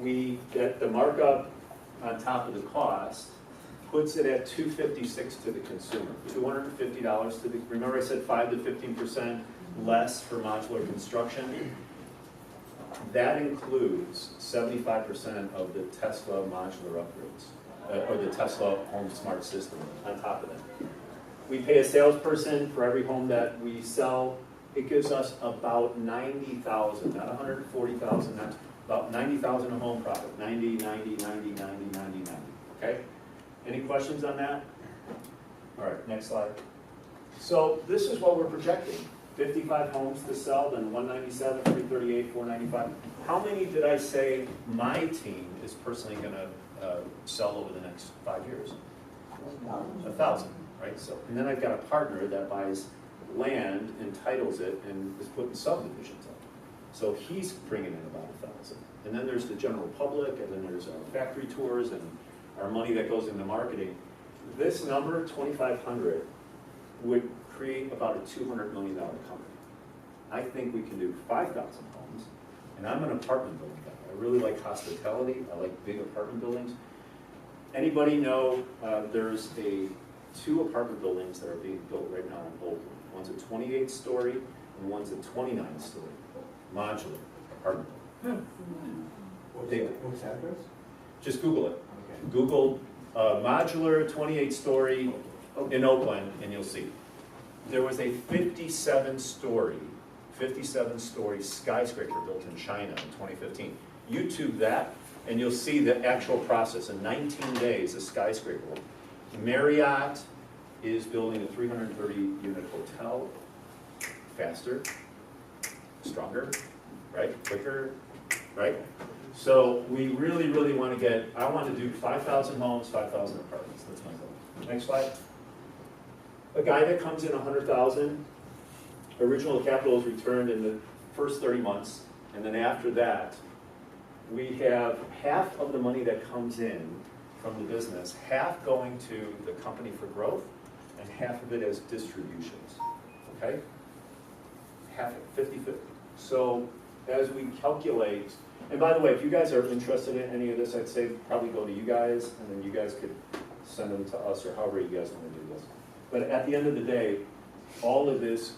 Speaker 16: we get the markup on top of the cost, puts it at $256 to the consumer, $250 to the, remember I said 5 to 15% less for modular construction? That includes 75% of the Tesla modular upgrades, or the Tesla home smart system on top of that. We pay a salesperson for every home that we sell. It gives us about 90,000, not 140,000, not about 90,000 a home profit, 90, 90, 90, 90, 90, 90, okay? Any questions on that? All right, next slide. So this is what we're projecting. 55 homes to sell, then 197, 338, 495. How many did I say my team is personally gonna sell over the next 5 years? 1,000, right? So, and then I've got a partner that buys land, entitles it, and is putting subdivisions up. So he's bringing in about 1,000. And then there's the general public, and then there's factory tours, and our money that goes into marketing. This number, 2,500, would create about a $200 million company. I think we can do 5,000 homes, and I'm an apartment building guy. I really like hospitality, I like big apartment buildings. Anybody know there's 2 apartment buildings that are being built right now in Oakland. One's a 28-story and one's a 29-story modular apartment building.
Speaker 19: What's the address?
Speaker 16: Just Google it. Okay. Google modular 28-story in Oakland and you'll see. There was a 57-story skyscraper built in China in 2015. YouTube that and you'll see the actual process. In 19 days, a skyscraper. Marriott is building a 330-unit hotel, faster, stronger, right, quicker, right? So we really, really want to get, I want to do 5,000 homes, 5,000 apartments, that's my goal. Next slide. A guy that comes in 100,000, original capital is returned in the first 30 months, and then after that, we have half of the money that comes in from the business, half going to the company for growth, and half of it as distributions, okay? Half it, 50-50. So as we calculate, and by the way, if you guys are interested in any of this, I'd say probably go to you guys, and then you guys could send them to us, or however you guys want to do this. But at the end of the day, all of this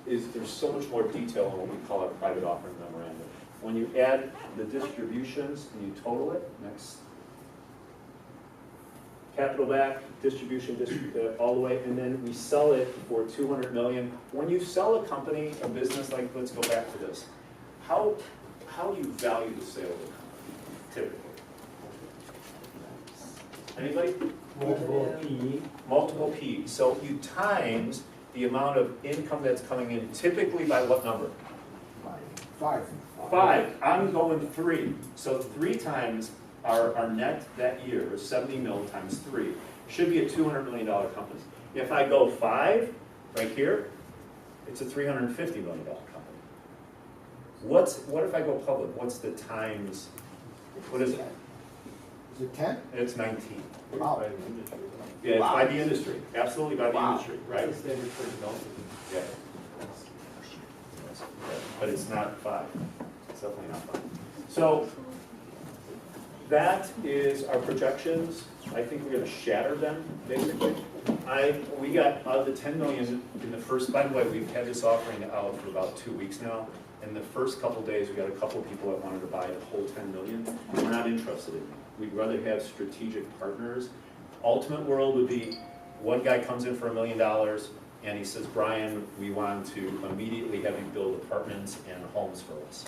Speaker 16: is, there's so much more detail in what we call our private offering memorandum. When you add the distributions and you total it, next, capital back, distribution, all the way, and then we sell it for $200 million. When you sell a company, a business, like, let's go back to this, how do you value the sale of a company, typically? Anybody?
Speaker 3: Multiple P.
Speaker 16: Multiple P. So you times the amount of income that's coming in, typically by what number?
Speaker 7: 5.
Speaker 16: 5. I'm going 3. So 3 times our net that year is 70 mil times 3. Should be a $200 million company. If I go 5, right here, it's a $350 million company. What if I go public? What's the times? What is it?
Speaker 7: Is it 10?
Speaker 16: It's 19.
Speaker 7: Wow.
Speaker 16: Yeah, it's by the industry. Absolutely by the industry, right?
Speaker 15: That's the standard for development.
Speaker 16: Yeah. But it's not 5. It's definitely not 5. So that is our projections. I think we're going to shatter them, basically. We got the 10 million in the first, by the way, we've had this offering out for about 2 weeks now. In the first couple days, we got a couple people that wanted to buy the whole 10 million. We're not interested in it. We'd rather have strategic partners. Ultimate world would be one guy comes in for $1 million and he says, Brian, we want to immediately have you build apartments and homes for us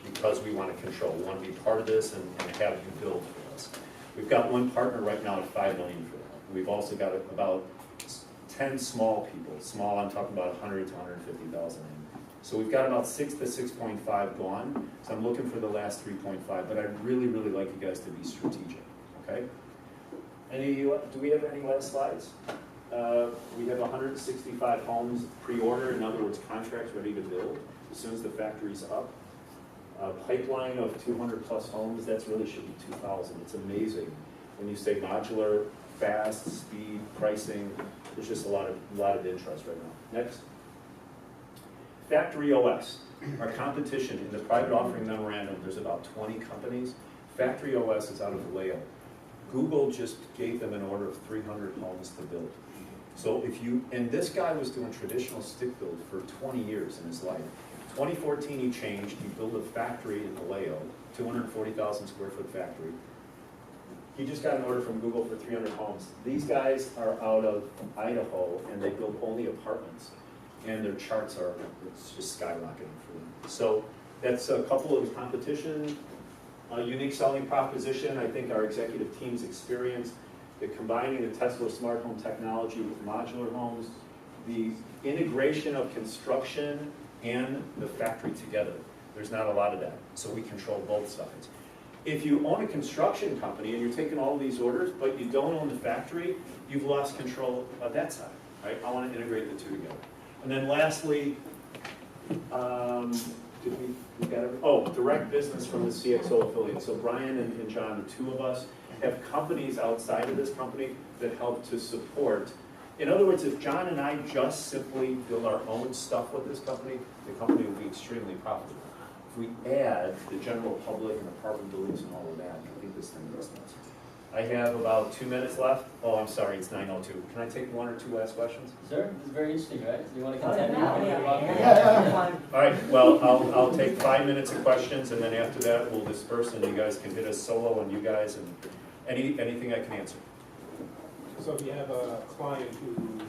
Speaker 16: because we want to control. We want to be part of this and have you build for us. We've got one partner right now at $5 million for that. We've also got about 10 small people. Small, I'm talking about 100 to 150,000. So we've got about 6 to 6.5 gone. So I'm looking for the last 3.5, but I'd really, really like you guys to be strategic, okay? Do we have any last slides? We have 165 homes pre-order, in other words, contracts ready to build as soon as the factory's up. A pipeline of 200 plus homes, that's really should be 2,000. It's amazing. When you say modular, fast, speed, pricing, there's just a lot of interest right now. Next. Factory OS, our competition in the private offering memorandum, there's about 20 companies. Factory OS is out of Vallejo. Google just gave them an order of 300 homes to build. So and this guy was doing traditional stick build for 20 years in his life. 2014 he changed, he built a factory in Vallejo, 240,000 square foot factory. He just got an order from Google for 300 homes. These guys are out of Idaho and they build only apartments. And their charts are, it's just skyrocketing for them. So that's a couple of the competition. Unique selling proposition, I think our executive team's experience, the combining the Tesla smart home technology with modular homes, the integration of construction and the factory together. There's not a lot of that, so we control both sides. If you own a construction company and you're taking all these orders, but you don't own the factory, you've lost control of that side, right? I want to integrate the two together. And then lastly, direct business from the CXO affiliate. So Brian and John, the two of us, have companies outside of this company that help to support. In other words, if John and I just simply build our own stuff with this company, the company will be extremely profitable. If we add the general public and apartment buildings and all of that, I think this thing goes nuts. I have about 2 minutes left. Oh, I'm sorry, it's 9:02. Can I take 1 or 2 last questions?
Speaker 3: Sir, this is very interesting, right? Do you want to continue?
Speaker 16: All right, well, I'll take 5 minutes of questions, and then after that, we'll disperse, and you guys can hit us solo on you guys, and anything I can answer.
Speaker 20: So if you have a client who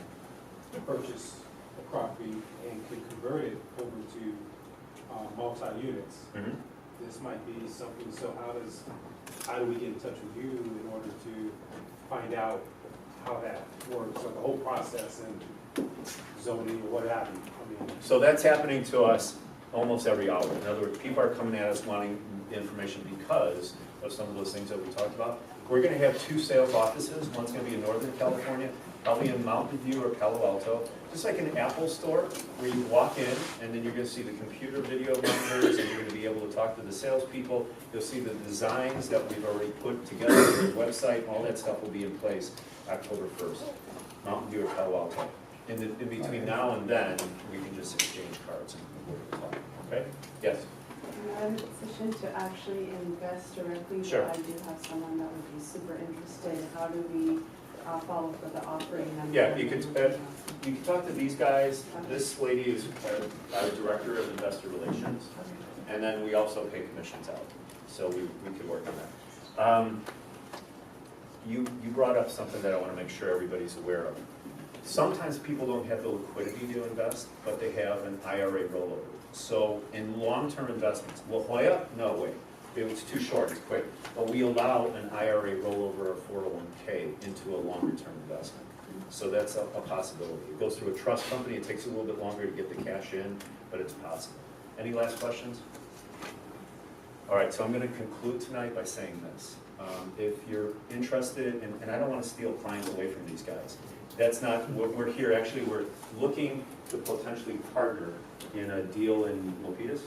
Speaker 20: purchased a property and can convert it over to multi-units, this might be something, so how do we get in touch with you in order to find out how that works, or the whole process and zoning or what have you?
Speaker 16: So that's happening to us almost every hour. In other words, people are coming at us wanting, information because of some of those things that we talked about. We're gonna have 2 sales offices. One's gonna be in Northern California, probably in Mountain View or Palo Alto. Just like an Apple store where you walk in and then you're gonna see the computer video monitors and you're gonna be able to talk to the salespeople. You'll see the designs that we've already put together on the website. All that stuff will be in place October 1st. Mountain View or Palo Alto. In between now and then, we can just exchange cards and we'll talk. Okay? Yes?
Speaker 21: I'm in a position to actually invest directly,
Speaker 16: Sure.
Speaker 21: but I do have someone that would be super interested. How do we follow for the offering?
Speaker 16: Yeah, you could talk to these guys. This lady is our director of investor relations, and then we also pay commissions out. So we could work on that. You brought up something that I want to make sure everybody's aware of. Sometimes people don't have the liquidity to invest, but they have an IRA rollover. So in long-term investments, La Jolla? No, wait. It was too short, it's quick. But we allow an IRA rollover of 401k into a longer-term investment. So that's a possibility. It goes through a trust company. It takes a little bit longer to get the cash in, but it's possible. Any last questions? All right, so I'm going to conclude tonight by saying this. If you're interested, and I don't want to steal clients away from these guys. That's not what we're here. Actually, we're looking to potentially partner in a deal in Milpitas.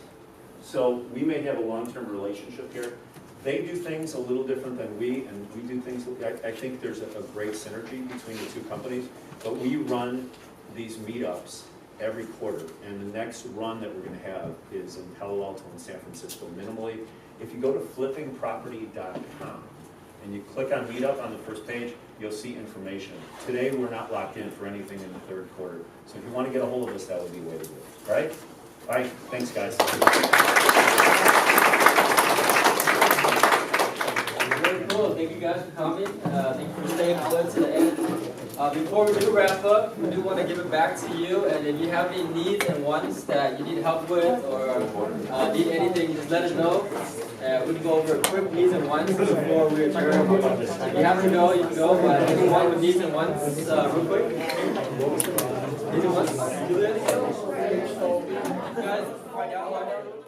Speaker 16: So we may have a long-term relationship here. They do things a little different than we, and we do things, I think there's a great synergy between the 2 companies. But we run these meetups every quarter, and the next run that we're going to have is in Palo Alto and San Francisco minimally. If you go to flippingproperty.com and you click on meetup on the first page, you'll see information. Today, we're not locked in for anything in the 3rd quarter. So if you want to get a hold of us, that would be the way to do it. All right? All right, thanks, guys.
Speaker 3: Very cool. Thank you guys for coming. Thank you for staying good to the end. Before we do wrap up, we do want to give it back to you. And if you have any needs and wants that you need help with or need anything, just let us know. We can go over quick needs and wants before we adjourn. If you have to go, you can go. But anyone with needs and wants, real quick. Needs and wants? You there? Guys, right now.